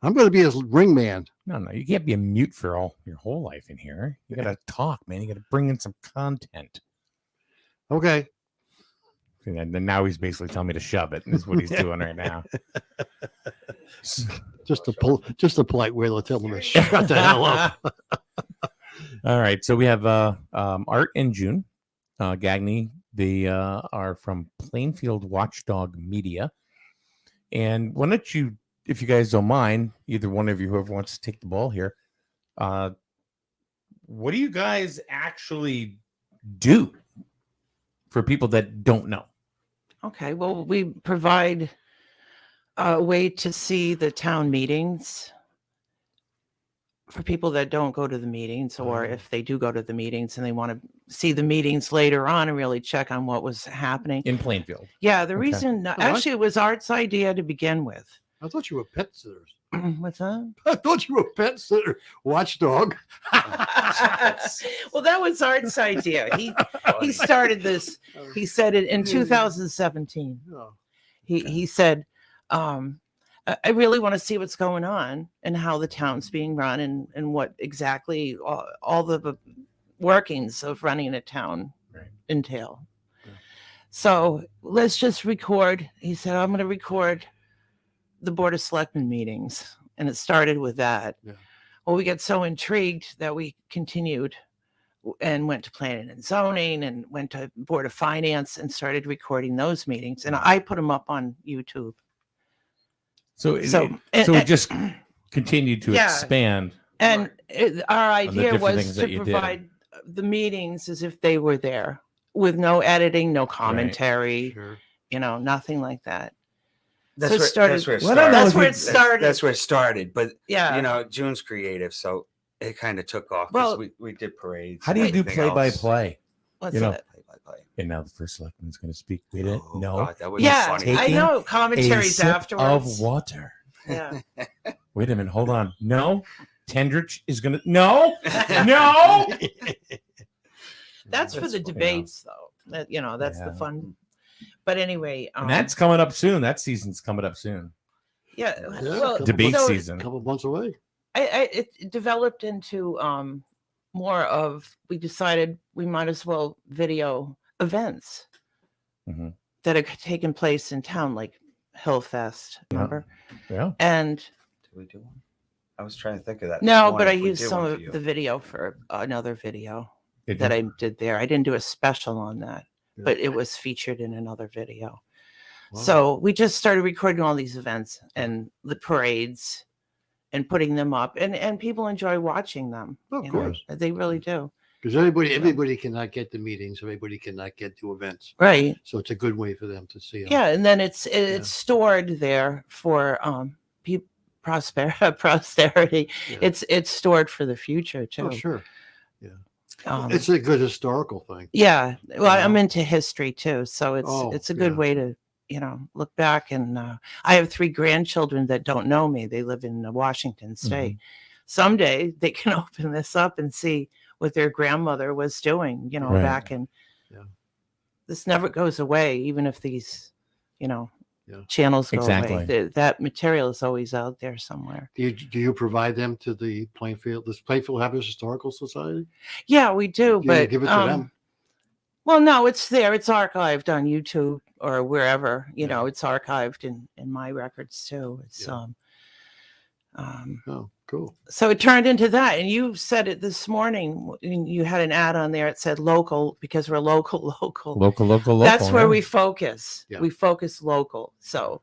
I'm gonna be his ring man. No, you can't be a mute for your whole life in here. You got to talk, man. You got to bring in some content. Okay. And then now he's basically telling me to shove it. Is what he's doing right now. Just a polite way to tell them to shut the hell up. All right, so we have Art and June Gagney. They are from Plainfield Watchdog Media. And why don't you, if you guys don't mind, either one of you, whoever wants to take the ball here, what do you guys actually do for people that don't know? Okay, well, we provide a way to see the town meetings for people that don't go to the meetings, or if they do go to the meetings and they want to see the meetings later on and really check on what was happening in Plainfield. Yeah, the Okay. reason actually it was Art's idea to begin with. I thought you were pet sitters. What's that? I thought you were a pet sitter. Watchdog. Well, that was Art's idea. He started this. He said it in 2017. Oh. He said, I really want to see what's going on and how the town's being run and what exactly all the workings of running a town entail. So let's just record. He said, I'm going to record the Board of Selectmen meetings. And it started with that. Yeah. Well, we got so intrigued that we continued and went to planning and zoning and went to Board of Finance and started recording those meetings. And I put them up on YouTube. So it just continued to expand. And our on the idea different was things to that you did. provide the meetings as if they were there with no editing, no commentary, nothing like that. That's, So it where, started- that's where it Well, started. that's where it started. That's where it started. But Yeah. June's creative, so it kind of took off. Well- Well, we did parades. How do you and do everything else. play-by-play? What's You know, that? and now the first selectman's going to speak. Wait, no. God, that would be Yeah, funny. I know. Commentaries a sip afterwards. of water. Yeah. Wait a minute. Hold on. No. Tendrich is going to. No. No. That's for the debates, though. That's the fun. But anyway, And that's coming up soon. That season's coming up soon. yeah. Yeah, Well, Debate so season. A couple months away. it developed into more of. We decided we might as well video events Mhm. that are taking place in town, like Hillfest. Remember? Yeah. And Did we do one? I was trying to think of that. no, this but I morning, if we used did some one of for you. the video for another video Did that you? I did there. I didn't do a special on that, but it was featured in another video. So we just started recording all these events and the parades and putting them up, and people enjoy watching them. Of you know, course. they really do. Because everybody cannot get the meetings. Everybody cannot get to events. Right. So it's a good way for them to see them. Yeah, and then it's stored there for posterity. Yeah. It's stored for the future too. Oh, sure. Yeah. Um, It's a good historical thing. Yeah, well, I'm into history too, so Oh, it's a good yeah. way to look back. And I have 3 grandchildren that don't know me. They live in Washington State. Someday they can open this up and see what their grandmother was doing. Right. Back in. This never goes away, even if these, channels go Exactly. away. That material is always out there somewhere. Do you provide them to the Plainfield? Does Plainfield have a historical society? Yeah, we do, You but give it to them. Well, no, it's there. It's archived on YouTube or wherever. It's archived in my records too. It's Oh, cool. So it turned into that. And you said it this morning. You had an ad on there. It said local because we're local. That's where yeah. we focus. Yeah. We focus local. So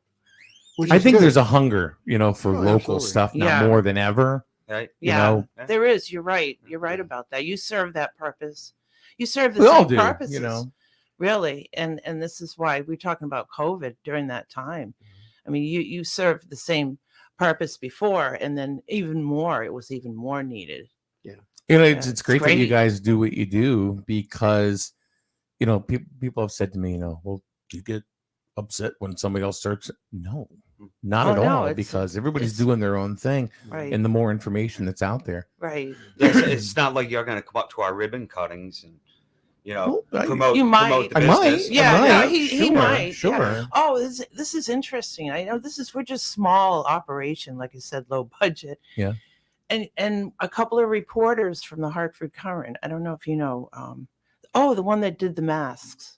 Which I is think good. there's a hunger, for Oh, local absolutely. stuff now Yeah. more than ever. Right? You yeah, know? there is. You're right. You're right about that. You serve that purpose. You serve the We all same do, purposes. Really. And this is why we're talking about COVID during that time. I mean, you served the same purpose before, and then even more. It was even more needed. Yeah. It's great that you great. guys do what you do because, people have said to me, well, do you get upset when somebody else starts? No, not Oh, at no, all, it's- because everybody's it's- doing their own thing. Right. And the more information that's out there. Right. It's not like you're going to come up to our ribbon cuttings and, promote, You might. promote the I might. business. Yeah, might. no, he Sure, might. sure. Yeah. Oh, this is interesting. I know we're just small operation, like I said, low budget. Yeah. And a couple of reporters from the Hartford Courant. I don't know if you know. The one that did the masks.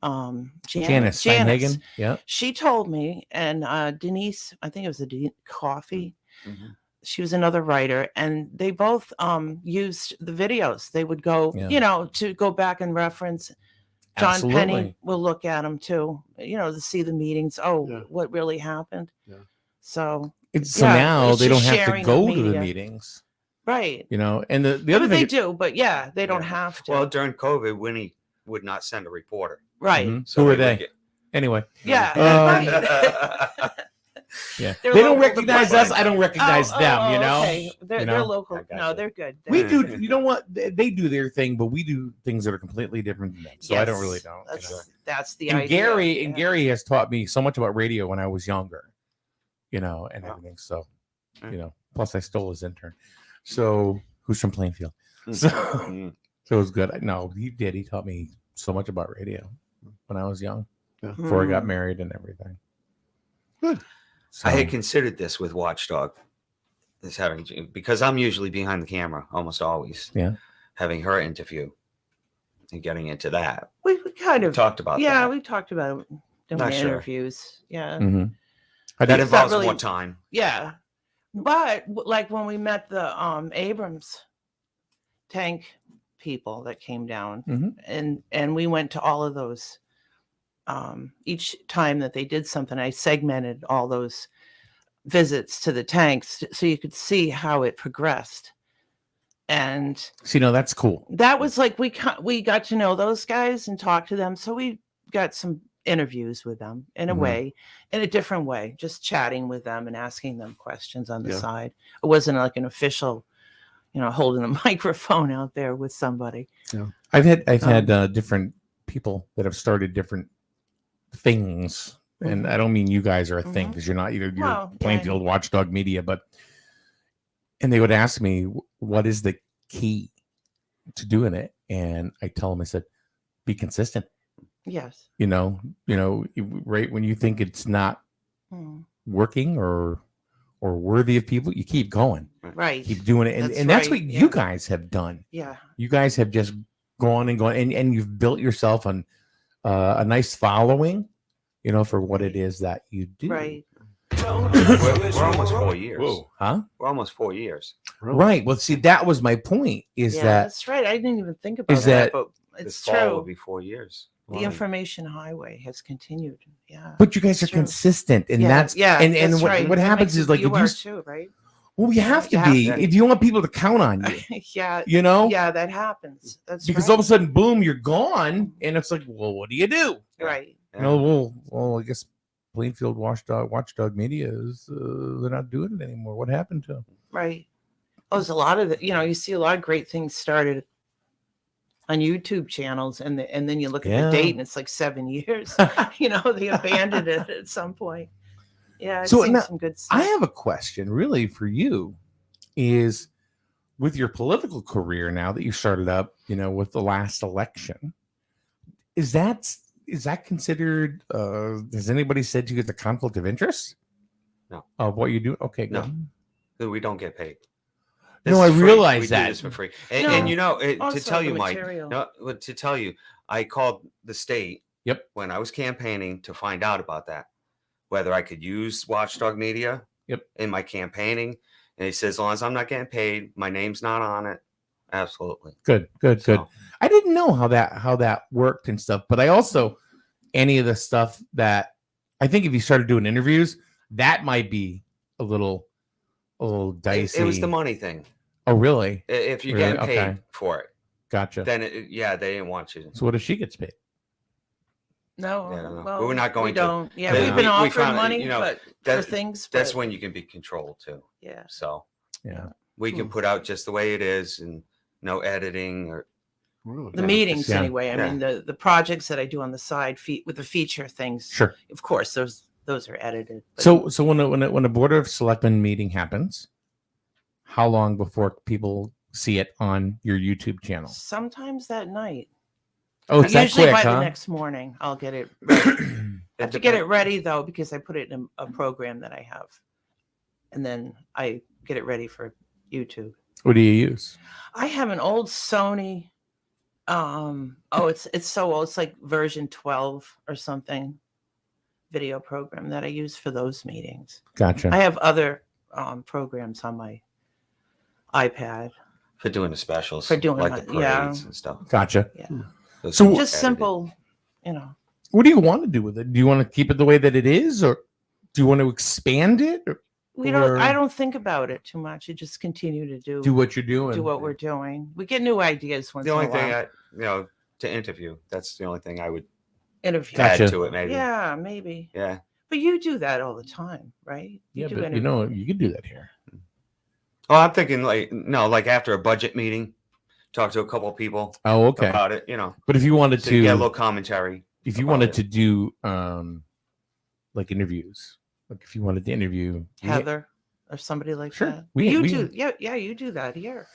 Janice Steinhagen. Yeah. She told me, and Denise, I think it was Coffee. Mm-hmm. She was another writer, and they both used the videos. They would go, to go back and reference. John Absolutely. Penny will look at them too, to see the meetings. What really happened. Yeah. So now it's they don't just have to sharing go of to the media. meetings. Right. And the But other they thing. do, but they don't have to. Well, during COVID, Winnie would not send a reporter. Right. Mhm. So Who are would they? get- Anyway. Yeah. right. Yeah. They're They don't local, recognize but- us. I don't recognize them, Okay. They're local. I No, gotcha. they're good. We do. You know what? They do their thing, but we do things that are completely different than them. So I don't really know. That's the And idea. Gary has taught me so much about radio when I was younger, and everything. So, plus I stole his intern. So who's from Plainfield? So, so it was good. No, he did. He taught me so much about radio when I was young, before I got married and everything. Good. So, I had considered this with Watchdog, because I'm usually behind the camera almost always. Yeah. Having her interview and getting into that. We kind of talked about Yeah, that. we talked about doing Not sure. interviews. Yeah. Mhm. That It's not involves more time. Yeah. But like when we met the Abrams tank people that came down, and we went to all of those. Each time that they did something, I segmented all those visits to the tanks so you could see how it progressed. And that's cool. that was like we got to know those guys and talk to them. So we got some interviews with them in a way, in a different way, just chatting with them and asking them questions on the side. It wasn't like an official, holding the microphone out there with somebody. Yeah. I've had different people that have started different things, and I don't mean you guys are a thing because you're not. You're Plainfield Watchdog Media, and they would ask me, "What is the key to doing it?" And I tell them, I said, "Be consistent." Yes. Right when you think it's not working or worthy of people, you keep going. Right. Keep doing it, and that's what you guys have done. Yeah. You guys have just gone and gone, and you've built yourself on a nice following, for what it is that you do. Right. We're almost 4 years. Whoa. Huh? We're almost 4 years. Right. Well, see, that was my point. That's right. I didn't even think about is that- but This it's fall will true. be 4 years. The information highway has continued. Yeah. But you guys are It's true. consistent, and Yeah, that's yeah, and that's what, right. what That happens makes is like you if are you too, right? well, you have to You have be to. if you want people to count on you. Yeah. Yeah, that happens. That's because right. all of a sudden, boom, you're gone, and it's like, well, what do you do? Right. Well, I guess Plainfield Watchdog Media is they're not doing it anymore. What happened to them? Right. Oh, there's a lot of you see a lot of great things started on YouTube channels, and then you look at the date, and it's like 7 years. They abandoned it at some point. Yeah. I've So seen now, some good stuff. I have a question, really, for you. Is with your political career now that you started up, with the last election, is that considered? Has anybody said to you it's a conflict of interest? No. Of what you do? Okay, No. good. We don't get paid. No, I is free. realize we that. do this for free. And to Also tell you, the Mike, material. to tell you, I called the state Yep. when I was campaigning to find out about that, whether I could use Watchdog Media Yep. In my campaigning, and he says, as long as I'm not getting paid, my name's not on it. Absolutely. Good. I didn't know how that worked and stuff, but I also any of the stuff that I think if you started doing interviews, that might be a little dicey. It was the money thing. Oh, really? If you're Really? getting paid Okay. for it, Gotcha. then they didn't want you. So what if she gets paid? No, Well, well, we're not going we don't. to. Yeah, we've been offered found, money, but for things. That's but- when you can be controlled too. Yeah. So yeah, we can put out just the way it is and no editing or the meetings anyway. I mean, the projects that I do on the side with the feature things. Sure. Of course, those are edited. But So when a Board of Selectmen meeting happens, how long before people see it on your YouTube channel? sometimes that night. Oh, it's that Usually quick, by huh? the next morning, I'll get it ready. I have to get it ready though, because I put it in a program that I have, and then I get it ready for YouTube. What do you use? I have an old Sony. It's so old. It's like version 12 or something. Video program that I use for those meetings. Gotcha. I have other programs on my iPad for doing the specials, for doing like the parades and stuff. Gotcha. Yeah. Those So are just edited. simple, What do you want to do with it? Do you want to keep it the way that it is, or do you want to expand it? I don't think about it too much. I just continue to do what you're doing. do what we're doing. We get new ideas once The only in a while. thing to interview. That's the only thing I would Interview. add to it, maybe. Yeah, maybe. Yeah. But you do that all the time, right? Yeah, do but interviews. you could do that here. Oh, I'm thinking like after a budget meeting, talk to a couple of people. Oh, okay. About it, But if you wanted so to you get a little commentary. if you wanted to do like interviews, like if you wanted to interview Heather or somebody like Sure. that. We- you we- do, yeah, you do that here.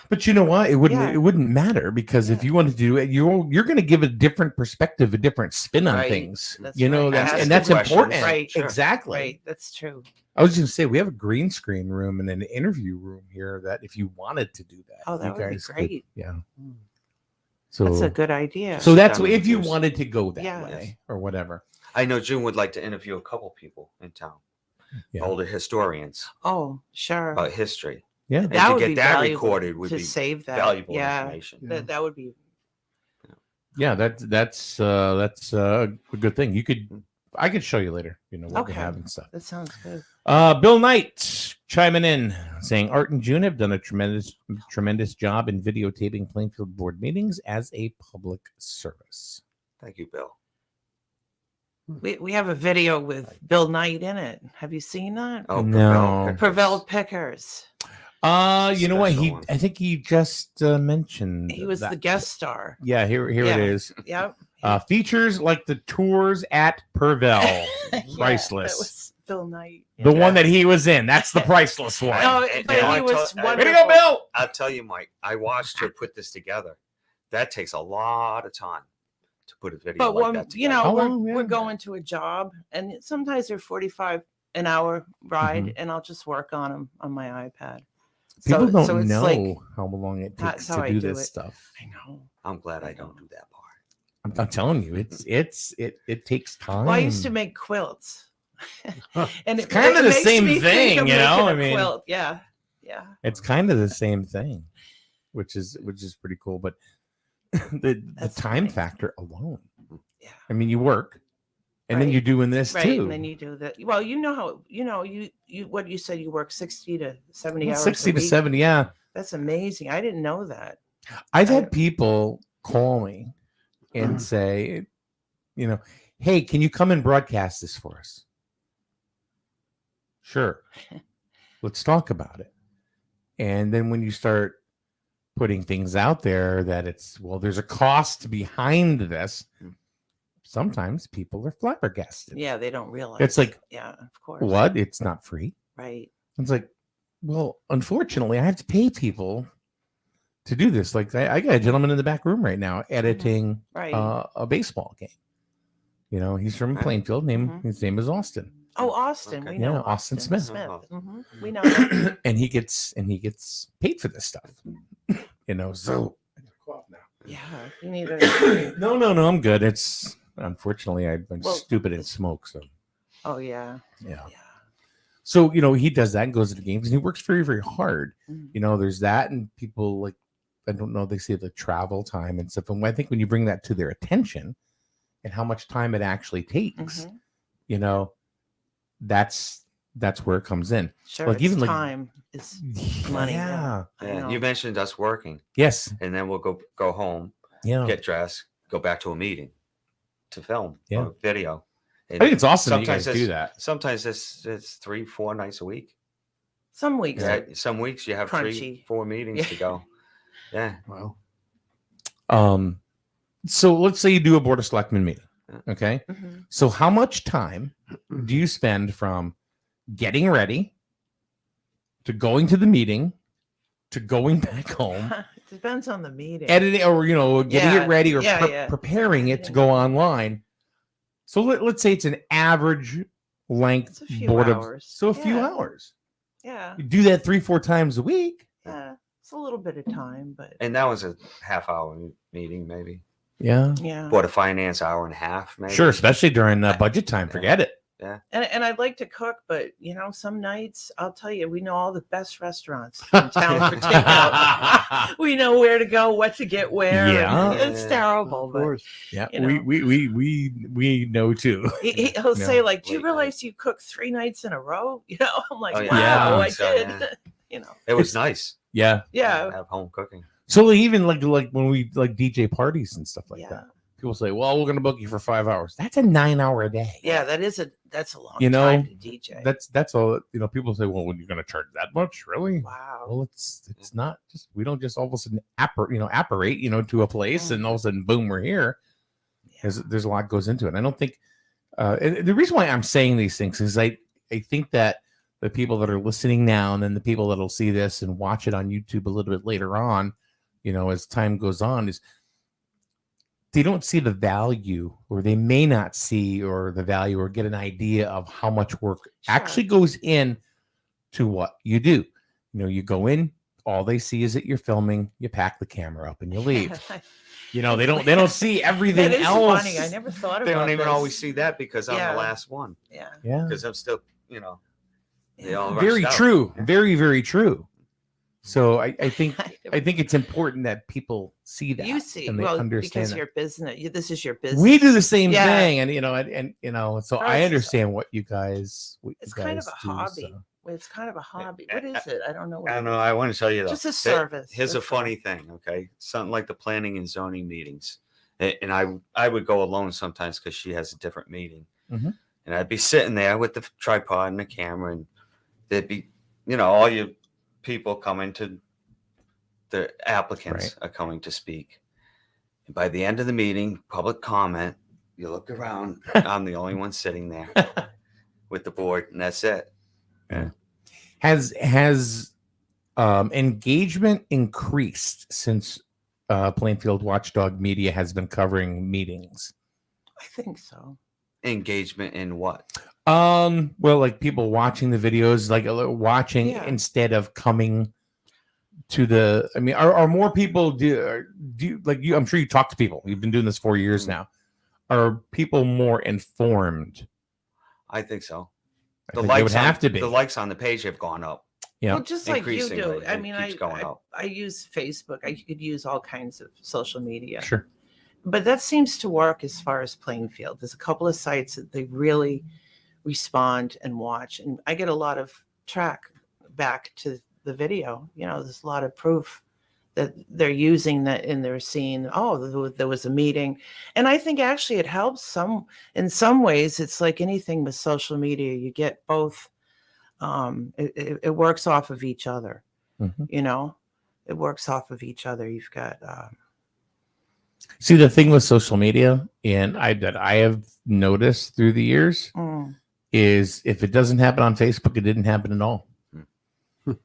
But you know what? It Yeah. wouldn't matter because if you wanted to do it, you're going to give a different perspective, a different spin on Right. things. That's You know, right. that's Ask and the that's questions. important. Right. Sure. Exactly. Right, that's true. I was going to say we have a green screen room and an interview room here that if you wanted to do that, Oh, that you would be guys could- great. yeah. So That's a good idea. So that's Down if you years. wanted to go that Yeah. way or whatever. I know June would like to interview a couple people in town, Yeah. older historians Oh, sure. about history. Yeah. And That to would get be that valuable recorded would to be save that. valuable Yeah. information. That would be. Yeah, that's a good thing. I could show you later, what we Okay. have and stuff. That sounds good. Bill Knight chiming in saying Art and June have done a tremendous job in videotaping Plainfield board meetings as a public service. Thank you, Bill. We have a video with Bill Knight in it. Have you seen that? Oh, No. Prevail Pickers. You know what? Special one. I think he just mentioned He was that. the guest star. Yeah, here Yeah. it is. Yep. Features like the tours at Purvell, Yeah, priceless. that was Bill Knight. The one that he was in, that's the priceless one. No, And- but and I he was told- wonderful. Way to go, Bill! I'll tell you, Mike, I watched her put this together. That takes a lot of time to put a video But like when that together. How we're, long? Yeah. we're going to a job, and sometimes they're 45 an hour ride, Mm-hmm. and I'll just work on them on my iPad. People don't so it's know like, how long it that's takes how to I do do this it. stuff. I know. I'm glad I don't do that part. I'm telling you, it takes time. Well, I used to make quilts. And It's kind of the makes same me think thing, of you know? making I a mean, quilt. Yeah. it's kind of the same thing, which is pretty cool. But the time factor alone. Yeah. I mean, you work, and then Right. you're doing this Right, too. and then you do that. Well, you what you said, you work 60 to 70 hours. 60 a to week. 70, yeah. That's amazing. I didn't know that. I've had people call me and say, hey, can you come and broadcast this for us? Sure. Let's talk about it. And then when you start putting things out there that there's a cost behind this, sometimes people are flabbergasted. Yeah, they don't realize. It's like, yeah, of course. what? It's not free. Right. It's like, well, unfortunately, I have to pay people to do this. Like, I got a gentleman in the back room right now editing Right. a baseball game. He's from Plainfield. His name is Austin. Oh, Austin. We know Austin Smith. Mhm. We know him. And he gets paid for this stuff. So Yeah. You need a. no, I'm good. It's unfortunately I've been stupid and smoke. So Oh yeah. yeah. So, he does that and goes to the games and he works very, very hard. There's that, and people like, I don't know, they say the travel time and stuff. And I think when you bring that to their attention and how much time it actually takes, that's where it comes in. Sure, like even time is money. Yeah. You mentioned us working. Yes. And then we'll go home, get dressed, go back to a meeting to film or video. And I think it's awesome that you sometimes guys do that. Sometimes it's 3-4 nights a week. Some weeks. Some weeks you have crunchy. 3-4 meetings to go. Yeah. Well. So let's say you do a board of selectmen meeting. Okay. So how much time do you spend from getting ready to going to the meeting to going back home? Depends on the meeting. Editing or getting it ready or preparing it to go online. So let's say it's an average length board hours. of a few hours. Yeah. You do that 3-4 times a week. Yeah. It's a little bit of time, but And that was a half-hour meeting, maybe. Yeah. Board of finance, hour and a half, maybe. Sure, especially during budget time. Forget it. Yeah. And I'd like to cook, but some nights I'll tell you, we know all the best restaurants in town for takeout. We know where to go, what to get where. Yeah. It's terrible, but yeah, we know too. He'll say like, "Do you realize you cooked 3 nights in a row?" I'm like, Oh, yeah. "Wow, I So, did." yeah. It was nice. Yeah. Yeah. Have home cooking. So even like when we like DJ parties and stuff like that, people say, "Well, we're going to book you for 5 hours." That's a 9-hour a day. Yeah, that's a long time to DJ. That's all. People say, "Well, when you're going to charge that much, really?" Wow. Well, it's not just, we don't just all of a sudden apparate to a place and all of a sudden boom, we're here. There's a lot goes into it. I don't think and the reason why I'm saying these things is I think that the people that are listening now and then the people that'll see this and watch it on YouTube a little bit later on, as time goes on, is they don't see the value, or they may not see or the value or get an idea of how much work actually goes in to what you do. You go in, all they see is that you're filming, you pack the camera up and you leave. They don't see everything That is else. funny. I never thought about They don't even this. always see that because I'm the last one. Yeah. Because I'm still, they all Very rushed out. true. Very, very true. So I think it's important that people see that. You see, and they well, understand because that. your business, this is your business. We do the same Yeah. thing, and so For I us, understand what you guys. It's kind of a do, hobby. so. It's kind of a hobby. What is it? I don't know. I don't know. I want to tell you though. Just a service. Here's a That's all. funny thing. Okay, something like the planning and zoning meetings, and I would go alone sometimes because she has a different meeting, Mhm. and I'd be sitting there with the tripod and the camera, and there'd be, all your people coming to. The applicants are coming to speak. And by the end of the meeting, public comment, you look around, I'm the only one sitting there with the board, and that's it. Yeah. Has engagement increased since Plainfield Watchdog Media has been covering meetings? I think so. Engagement in what? Well, like people watching the videos, like watching instead of coming to the. I mean, are more people do like you? I'm sure you talk to people. You've been doing this 4 years now. Are people more informed? I think so. I think they would have to be. The likes on the page have gone up. Yeah. Well, just like you do. Increasingly, I it mean, keeps going up. I use Facebook. I could use all kinds of social media. Sure. But that seems to work as far as Plainfield. There's a couple of sites that they really respond and watch. And I get a lot of track back to the video. There's a lot of proof that they're using that and they're seeing, there was a meeting. And I think actually it helps in some ways. It's like anything with social media, you get both. It works off of each other. Mhm. It works off of each other. You've got, See, the thing with social media, and that I have noticed through the years, is if it doesn't happen on Facebook, it didn't happen at all.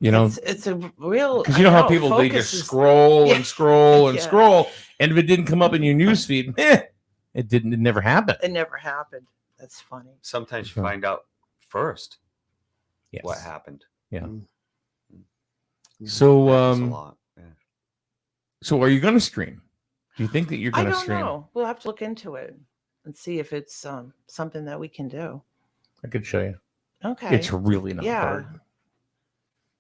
it's a real, because how people they just scroll and scroll and scroll, and if it didn't come up in your newsfeed, it never happened. It never happened. That's funny. Sometimes you find out first Yes. what happened. Yeah. So, Happens a lot. Yeah. so are you going to stream? Do you think that you're I going to don't stream? know. We'll have to look into it and see if it's something that we can do. I could show you. Okay. It's really not Yeah. hard.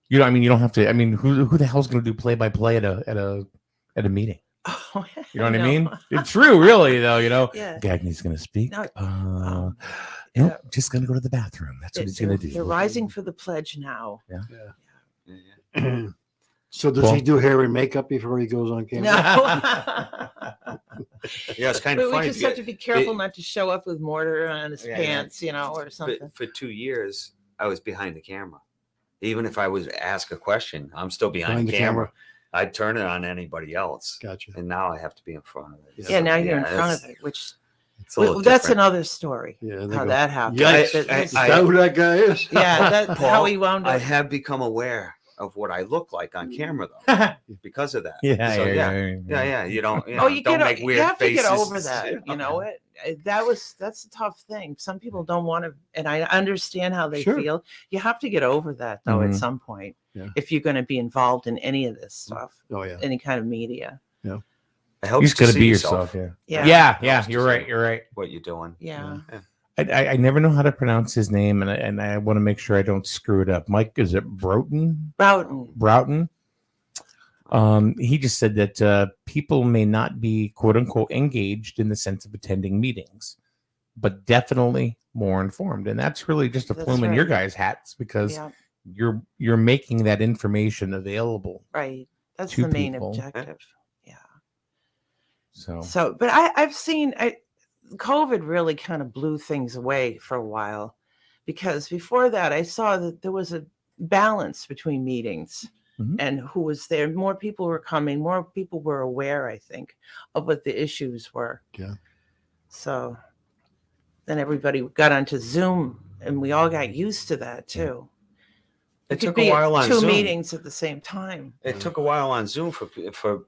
You know, I mean, you don't have to. I mean, who the hell's going to do play by play at a meeting? You know what I mean? It's true, really, though. You know, Yeah. Gagny's going to speak. No, Nope, just going to go to the bathroom. That's what he's going to do. They're rising for the pledge now. Yeah. So does he do hair and makeup before he goes on camera? No. Yeah, it's kind But of we funny. just have to be careful not to show up with mortar on his pants, you know, or something. For 2 years, I was behind the camera. Even if I was ask a question, I'm still behind the camera. I'd turn it on anybody else. Gotcha. And now I have to be in front of it. Yeah, now you're in front of it, which it's a little that's different. another story. Yeah, how that happened. Yikes. Is that who that guy is? Yeah, that's how he wound up. I have become aware of what I look like on camera, though, because of that. Yeah, So, yeah. You don't. You Oh, know, you don't get make weird you have faces. to get over that. You know it. That's a tough thing. Some people don't want to, and I understand how they feel. You have to get over that though at some point. Yeah. If you're going to be involved in any of this stuff. Oh yeah. Any kind of media. Yeah. It helps You just got to see be yourself. Yeah. Yeah. You're right. You're right. What you're doing. Yeah. I never know how to pronounce his name, and I want to make sure I don't screw it up. Mike, is it Broughton? Broughton. He just said that people may not be quote unquote engaged in the sense of attending meetings, but definitely more informed, and that's really just a plume in your guys' hats because you're making that information available. Right. That's to the main people. objective. Yeah. So, but I've seen COVID really kind of blew things away for a while, because before that I saw that there was a balance between meetings and who was there. More people were coming, more people were aware, I think, of what the issues were. Yeah. So then everybody got onto Zoom and we all got used to that too. It could took be a while on two Zoom. meetings at the same time. It took a while on Zoom for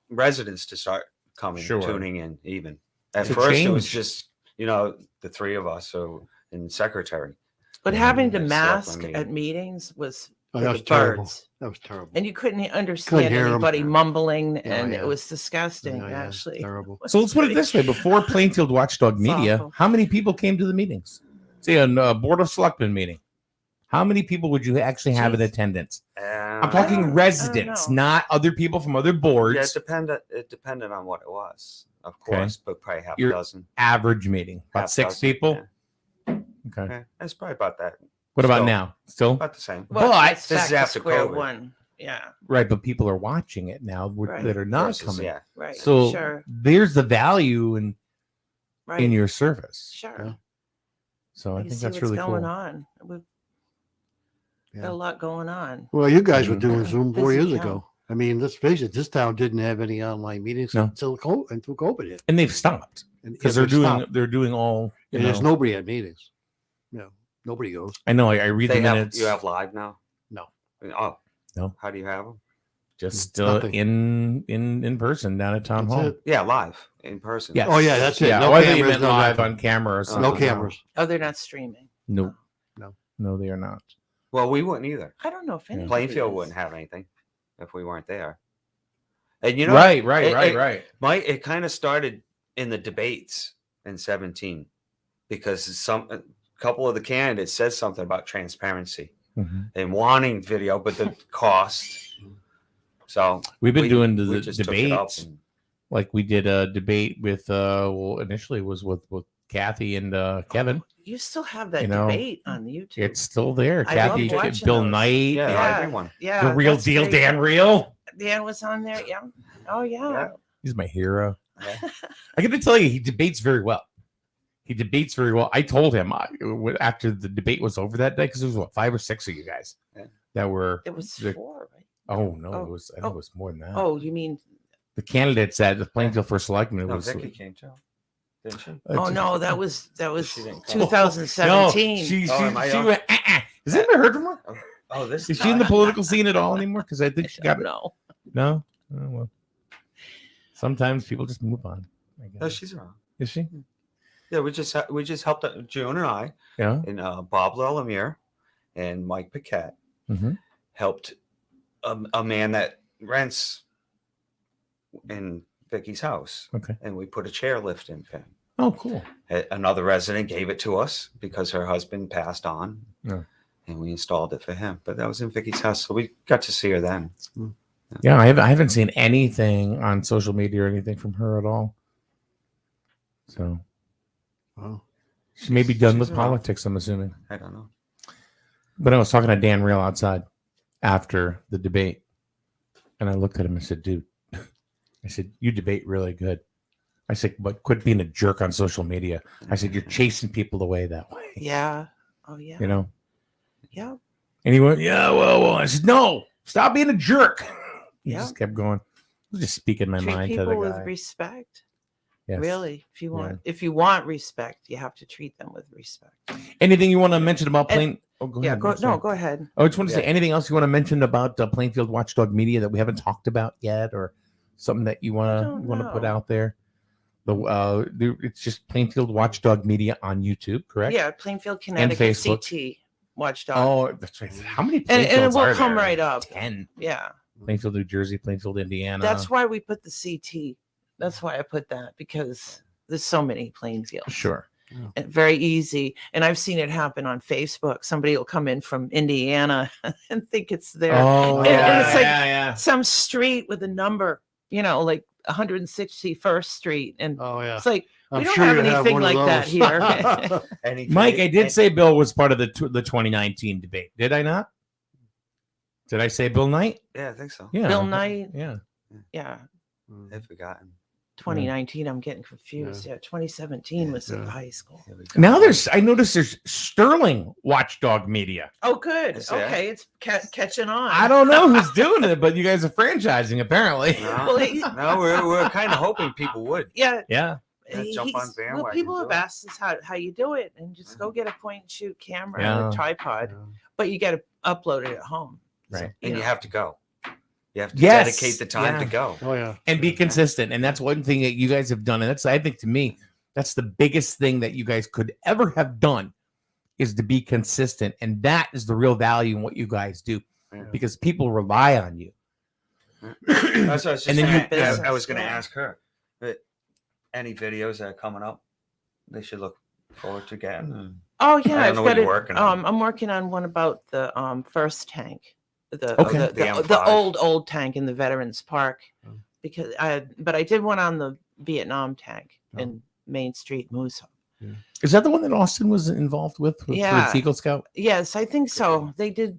residents to start coming, Sure. tuning in. Even at To first, it was change. just the three of us, so and secretary. But having to and mask selectmen at meetings was Oh, for that the was terrible. birds. That was terrible. And you couldn't understand hear 'em. anybody mumbling, and yeah. it was disgusting, Yeah, yeah, actually. terrible. So let's put it this way: before Plainfield Watchdog Media, awful. how many people came to the meetings? Say a Board of Selectmen meeting. How many people would you actually have in attendance? I'm talking residents, not other people from other boards. Yeah, it depended on what it was, of Okay. course, but probably half Your a dozen. average meeting, about Half 6 dozen, people. yeah. Okay. Yeah, it's probably about that. What about Still, now? Still about the same. Well, But it's this back is to after square COVID. one. Yeah. right, but people are watching it now Right. that are not Versus, coming. yeah. Right. So Sure. there's the value in Right. your service. Sure. So I You think see that's what's really going cool. on. We've Yeah. got a lot going on. Well, you guys were Mhm. doing Zoom 4 Busy years town. ago. I mean, let's face it, this town didn't have any online meetings No. until COVID hit. And they've stopped And because yeah, they're doing stopped. they're doing all. You And there's know, nobody at meetings. No, nobody goes. I know. I read the They have minutes. you have live now. No. Oh No. How do you have them? just Nothing. in person down at town That's hall. it. Yeah, live in person. Yes. Oh, yeah, that's it. Yeah. No I thought you cameras, meant no live nothing. on camera or something. No cameras. Oh, they're not streaming. No. No. No, they are not. Well, we wouldn't either. I don't know if anybody Plainfield is. wouldn't have anything if we weren't there. And you know, Right. It kind of started in the debates in 17 because a couple of the candidates said something about transparency Mhm. and wanting video, but the cost. So We've been doing we the just took it up debates. and- Like we did a debate with well, initially it was with Kathy and Kevin. You still have that You know, debate on YouTube. It's still there. I love Kathy, watching Bill those. Knight, Yeah, everyone. Yeah. the real that's deal, great. Dan Real. Dan was on there. Yeah. Oh, yeah. He's my hero. I got to tell you, he debates very well. He debates very well. I told him after the debate was over that day, because there was what, 5 or 6 of you guys that were. It was the- 4, right? Oh no, Oh, it was. I think it was more than that. Oh, you mean? The candidates at the Plainfield for Selectmen No, was. Vicky came too, didn't she? Oh no, that was She didn't come. 2017. No, she am went. Has anybody heard from her? Oh, this Is she in the political scene at all anymore? Because I think she got no. No. Oh, well. Sometimes people just move on. I guess. No, she's around. Is she? Yeah, we just helped June and I. Yeah. And Bob Lelemire and Mike Paquette Mhm. helped a man that rents in Vicky's house. Okay. And we put a chairlift in for him. Oh, cool. Another resident gave it to us because her husband passed on. Yeah. And we installed it for him. But that was in Vicky's house, so we got to see her then. Yeah, I haven't seen anything on social media or anything from her at all. So, she may be done with politics, I'm assuming. I don't know. But I was talking to Dan Real outside after the debate, and I looked at him and said, "Dude," I said, "you debate really good." I said, "But quit being a jerk on social media." I said, "You're chasing people away that way." Yeah. Oh yeah. You know. Yeah. And he went, "Yeah, well." I said, "No, stop being a jerk." He Yeah. just kept going. I was just speaking my Treat mind to the people with guy. respect. Yes. Really, if you want respect, you have to treat them with respect. Anything you want to mention about And- Oh, go yeah, ahead. go, I'm sorry. no, go ahead. I just want to say anything else you want to mention about Plainfield Watchdog Media that we haven't talked about yet, or something that you want to put out there. It's just Plainfield Watchdog Media on YouTube, correct? Yeah, Plainfield, Connecticut, CT Watchdog. Oh, that's right. How many? And it Plainfields will are come there? right up. 10. Yeah. Plainfield, New Jersey, Plainfield, Indiana. That's why we put the CT. That's why I put that, because there's so many Plainfield. Sure. And very easy. And I've seen it happen on Facebook. Somebody will come in from Indiana and think it's there. Oh, and yeah, it's like yeah. some street with a number, like 161st Street. And it's like, we don't have anything like that here. Mike, I did say Bill was part of the 2019 debate. Did I not? Did I say Bill Knight? Yeah, I think so. Yeah. Bill Knight. Yeah. Yeah. I've forgotten. 2019, I'm getting confused. Yeah, 2017 was in high school. Now I noticed there's Sterling Watchdog Media. Oh, good. Is Okay, it's catching on. I don't know who's doing it, but you guys are franchising apparently. No, we're kind of hoping people would. Yeah. Yeah. Jump on bandwagon. Well, people have asked us how you do it, and just go get a point and shoot camera Yeah. and a tripod, but you got to upload it at home. Right. And you have to go. You have to Yes, dedicate the time to go. Oh yeah. And be consistent. And that's one thing that you guys have done. And I think to me, that's the biggest thing that you guys could ever have done, is to be consistent. And that is the real value in what you guys do, because people rely on you. That's what I was And then I was going to ask her, any videos that are coming up, they should look forward to getting. Oh yeah, I don't I've know got what you're it. working on. I'm working on one about the first tank, the M5. old tank in the Veterans Park, because I did one on the Vietnam tank in Main Street, Moose. Is that the one that Austin was involved with for the Eagle Scout? Yes, I think so. They did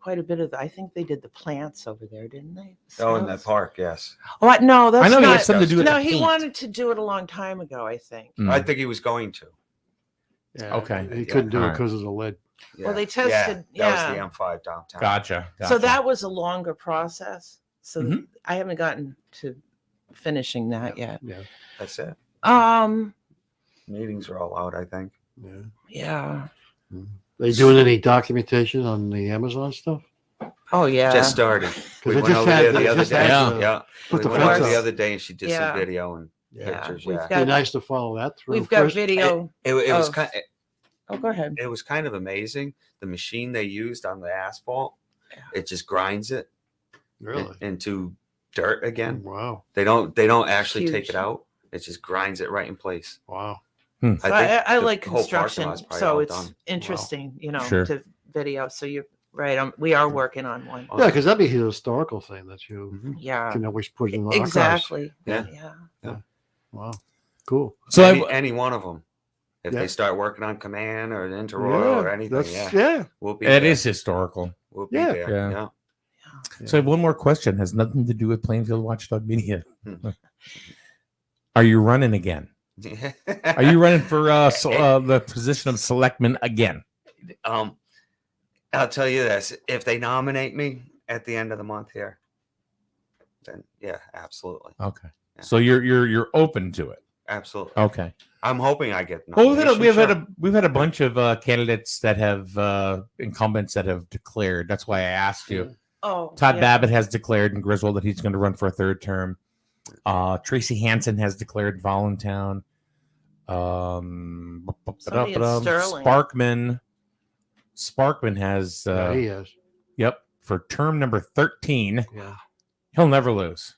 quite a bit of I think they did the plants over there, didn't they? Oh, in that park, yes. Oh, no, that's I know not, he had something to do with no, the he paint. wanted to do it a long time ago, I think. I think he was going to. Yeah, Okay. He couldn't do it All right. because of the lead. Yeah. Well, they tested. That was the M5 downtown. Gotcha. So that was a longer process. So Mhm. I haven't gotten to finishing that yet. Yeah. That's it. Um. Meetings are all out, I think. Yeah. Yeah. Are you doing any documentation on the Amazon stuff? Oh yeah. Just started. We they went just over had- there they the other just day. had, Yeah. put We the went over fence the up. other day and she did Yeah. some video and Yeah. pictures. We've Yeah. got- It'd be nice to follow that through. We've got First- video. It was of- kind. Oh, go ahead. It was kind of amazing. The machine they used on the asphalt, it just grinds it Really? into dirt again. Wow. They don't actually take Huge. it out. It just grinds it right in place. Wow. Hmm. So I the like whole parking construction, lot's probably so all it's done. interesting, Sure. to video. So you're right. We are working on one. Yeah, because that'd be a historical thing that you Yeah. can always put in the archives. Exactly. Yeah. Yeah. Wow. Cool. So any one of them. If Yeah. they start working on Command or Interroyal or anything, yeah. we'll be it there. is historical. We'll be Yeah. there. Yeah. Yeah. So I have one more question. Has nothing to do with Plainfield Watchdog Media. Hmm. Are you running again? Are you running for the position of selectman again? I'll tell you this: if they nominate me at the end of the month here, then yeah, absolutely, Okay. So you're open to it. absolutely. Okay. I'm hoping I get. Well, nomination, we've had a bunch of candidates that have incumbents that have declared. That's why I asked you. Oh. Todd yeah. Babbitt has declared in Griswold that he's going to run for a third term. Tracy Hansen has declared Voluntown. Somebody in Sterling. Sparkman has. Yeah, he is. Yep, for term number 13. Yeah. He'll never lose.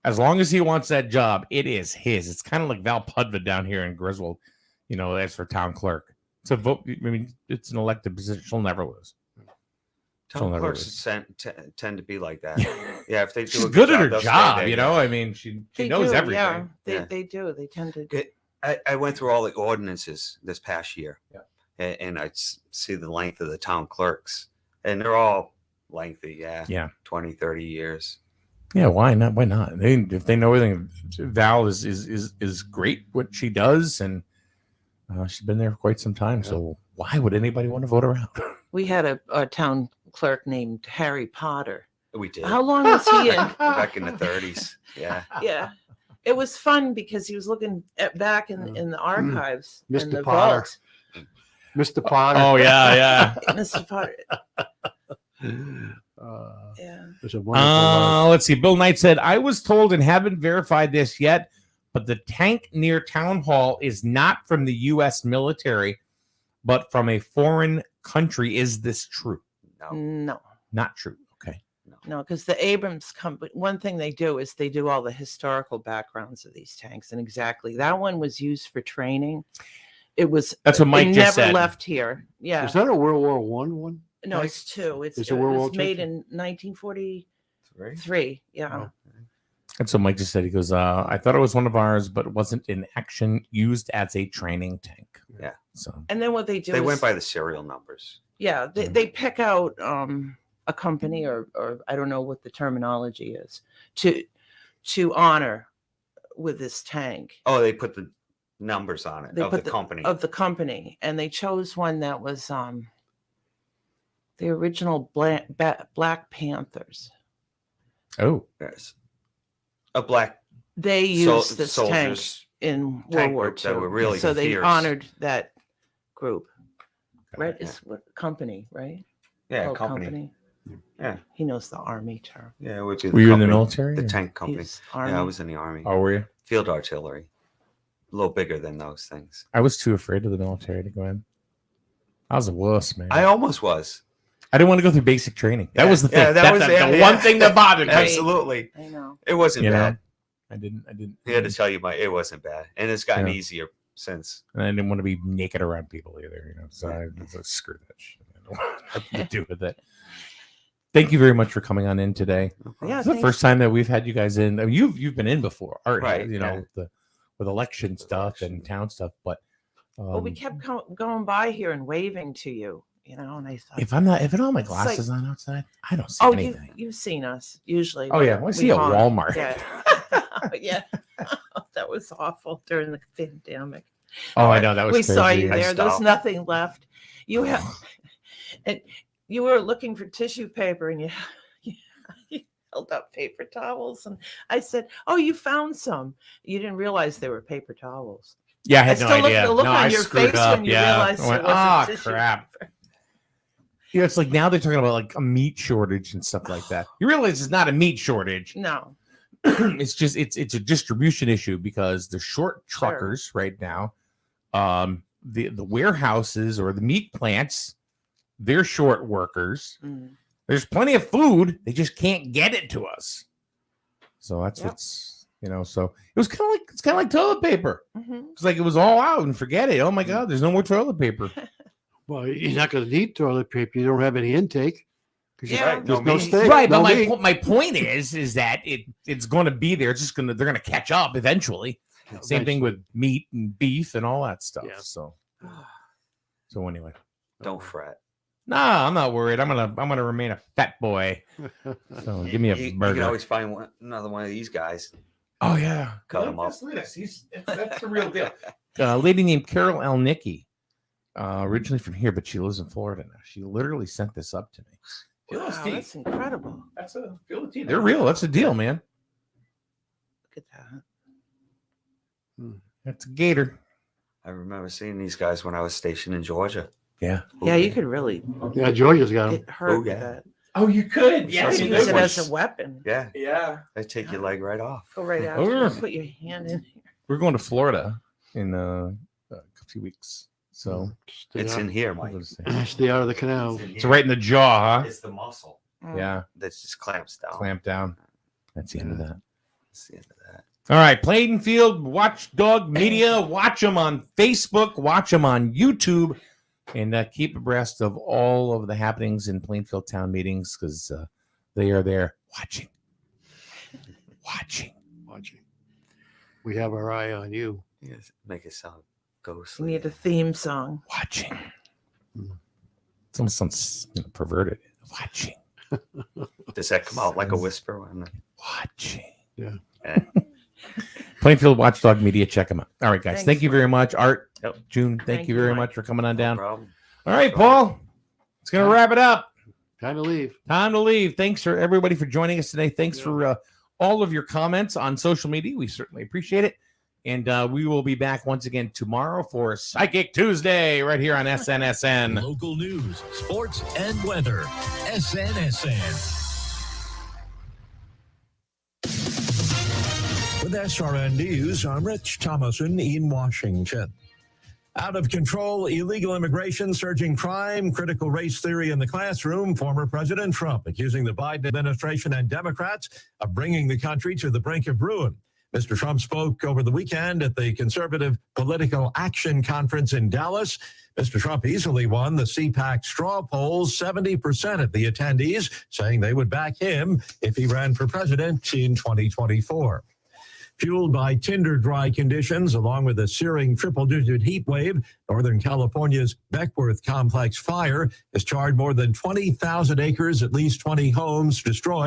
As long as he wants that job, it is his. It's kind of like Val Pudva down here in Griswold, as for town clerk. It's a vote. I mean, it's an elected position. She'll never lose. Town clerks tend to be like that. Yeah, if they do She's a good at job, her they'll stay job, there. I mean, she They knows do, everything. Yeah, they do. They tend to. I went through all the ordinances this past year, yeah, and I see the length of the town clerks, and they're all lengthy. Yeah. 20, 30 years. Yeah, why not? Why not? If they know everything, Val is great what she does, and she's been there for quite some time. Yeah. So why would anybody want to vote her out? We had a town clerk named Harry Potter. We did. How long was he in? Back in the 30s. Yeah. Yeah. It was fun because he was looking back in the archives. Mr. In the Potter. vault. Mr. Potter. Oh, yeah. Mr. Potter. Yeah. It's a wonderful let's see. Bill Knight said, I was told and haven't verified this yet, but the tank near Town Hall is not from the U.S. military, but from a foreign country. Is this true? No. Not true. Okay. No, because the Abrams company, one thing they do is they do all the historical backgrounds of these tanks. And exactly that one was used for training. It was. That's what Mike just never said. left here. Yeah. Is that a World War one? No, it's two. It a World War was made II? in 1943. Yeah. Oh. And so Mike just said, he goes, I thought it was one of ours, but it wasn't in action, used as a training tank. Yeah. So. And then what they do They is, went by the serial numbers. Yeah, they pick out a company or I don't know what the terminology is to honor with this tank. Oh, they put the numbers on it of the company. And they chose one that was the original Black Panthers. Oh, yes, a black. They used this tank soldiers in World tank War group that II, were really so they fierce. honored that group. Right? Yeah. Is what company, right? Yeah, Oh, company. Yeah. He knows the army term. Yeah, it would be Were you in the company, military? The or- tank company. He's Yeah, I army. was in the army. Oh, were you? Field artillery. A little bigger than those things. I was too afraid of the military to go in. I was a wuss, man. I almost was. I didn't want to go through basic training. That Yeah, was the thing. yeah, that was the one thing that bothered me. Absolutely. I know. It wasn't You know? bad. I didn't. He had to tell you it wasn't bad. And it's gotten Yeah. easier since. And I didn't want to be naked around people either, So I was like, screw that shit. I don't want nothing to do with it. Thank you very much for coming on in today. Yeah, It's the first time that we've had you guys in. I mean, you've been in before, Art, Right, with election stuff and town stuff. But Well, we kept going by here and waving to you, and I thought, if I don't have my It's glasses like- on outside, I don't see oh, anything. you've seen us usually. Oh, yeah, I see you at honk. Walmart. Yeah, yeah. That was awful during the pandemic. Oh, I know, that was We saw crazy. you I there. There's stopped. nothing left. You have, and you were looking for tissue paper, and you held up paper towels, and I said, "Oh, you found some." You didn't realize they were paper towels. Yeah, I had no still look idea. at the look No, on I your screwed face up. when you Yeah. realized I went, it wasn't "Ah, tissue crap." paper. It's like now they're talking about like a meat shortage and stuff like that. You realize it's not a meat shortage. No. It's just it's a distribution issue because the short truckers right now. The warehouses or the meat plants, they're short workers. Mm. There's plenty of food, they just can't get it to us. So that's what's so it was kind of like toilet paper. Mhm. It's like it was all out and forget it. Oh my god, there's no more toilet paper. Well, you're not going to need toilet paper. You don't have any intake. 'Cause Yeah. there's no steak. Right, no but meat. my point is that it's going to be there. It's just they're going to catch up eventually. Same thing with meat and beef and all that stuff. Yeah. So anyway, Don't fret. nah, I'm not worried. I'm gonna remain a fat boy. So give me a You burger. can always find another one of these guys. Oh yeah, Cut him up. That's the real deal. A lady named Carol Elnicki, originally from here, but she lives in Florida now. She literally sent this up to me. Wow, that's incredible. That's a feel the tea. They're real. That's a deal, man. Look at that. That's a gator. I remember seeing these guys when I was stationed in Georgia. Yeah. Yeah, you could really Yeah, Georgia's got them. get hurt Oh, with yeah. that. Oh, you could. You could use it as a weapon. Yeah. Yeah. They take your leg right off. Go right out. Oh. Put your hand in. We're going to Florida in a few weeks. So It's in here, Mike. Stay out of the canal. it's right in the jaw, huh? It's the muscle Yeah. that just clamps down. Clamp down. That's the end of that. That's the end of that. All right, Plainfield Watchdog Media. Watch them on Facebook. Watch them on YouTube. And keep abreast of all of the happenings in Plainfield town meetings because they are there watching. We have our eye on you. Yes, make it sound ghostly. We need a theme song. Watching. It's almost sounds perverted. Watching. Does that come out like a whisper? Watching. Yeah. Plainfield Watchdog Media. Check them out. All right, guys. Thanks, Thank you very much. Art, Yep. June, thank you very Mike. much for coming on down. No problem. All right, Paul. It's going to wrap it up. Time to leave. Time to leave. Thanks for everybody for joining us today. Thanks for all of your comments on social media. We certainly appreciate it. And we will be back once again tomorrow for Psychic Tuesday right here on SNSN. Local news, sports, and weather. SNSN. With SRN News, I'm Rich Thomason in Washington. Out of control, illegal immigration, surging crime, critical race theory in the classroom, former President Trump accusing the Biden administration and Democrats of bringing the country to the brink of ruin. Mr. Trump spoke over the weekend at the Conservative Political Action Conference in Dallas. Mr. Trump easily won the CPAC straw polls, 70% of the attendees saying they would back him if he ran for president in 2024. Fueled by tinder-dry conditions, along with a searing triple-digit heat wave, Northern California's Beckworth Complex fire has charred more than 20,000 acres, at least 20 homes destroyed.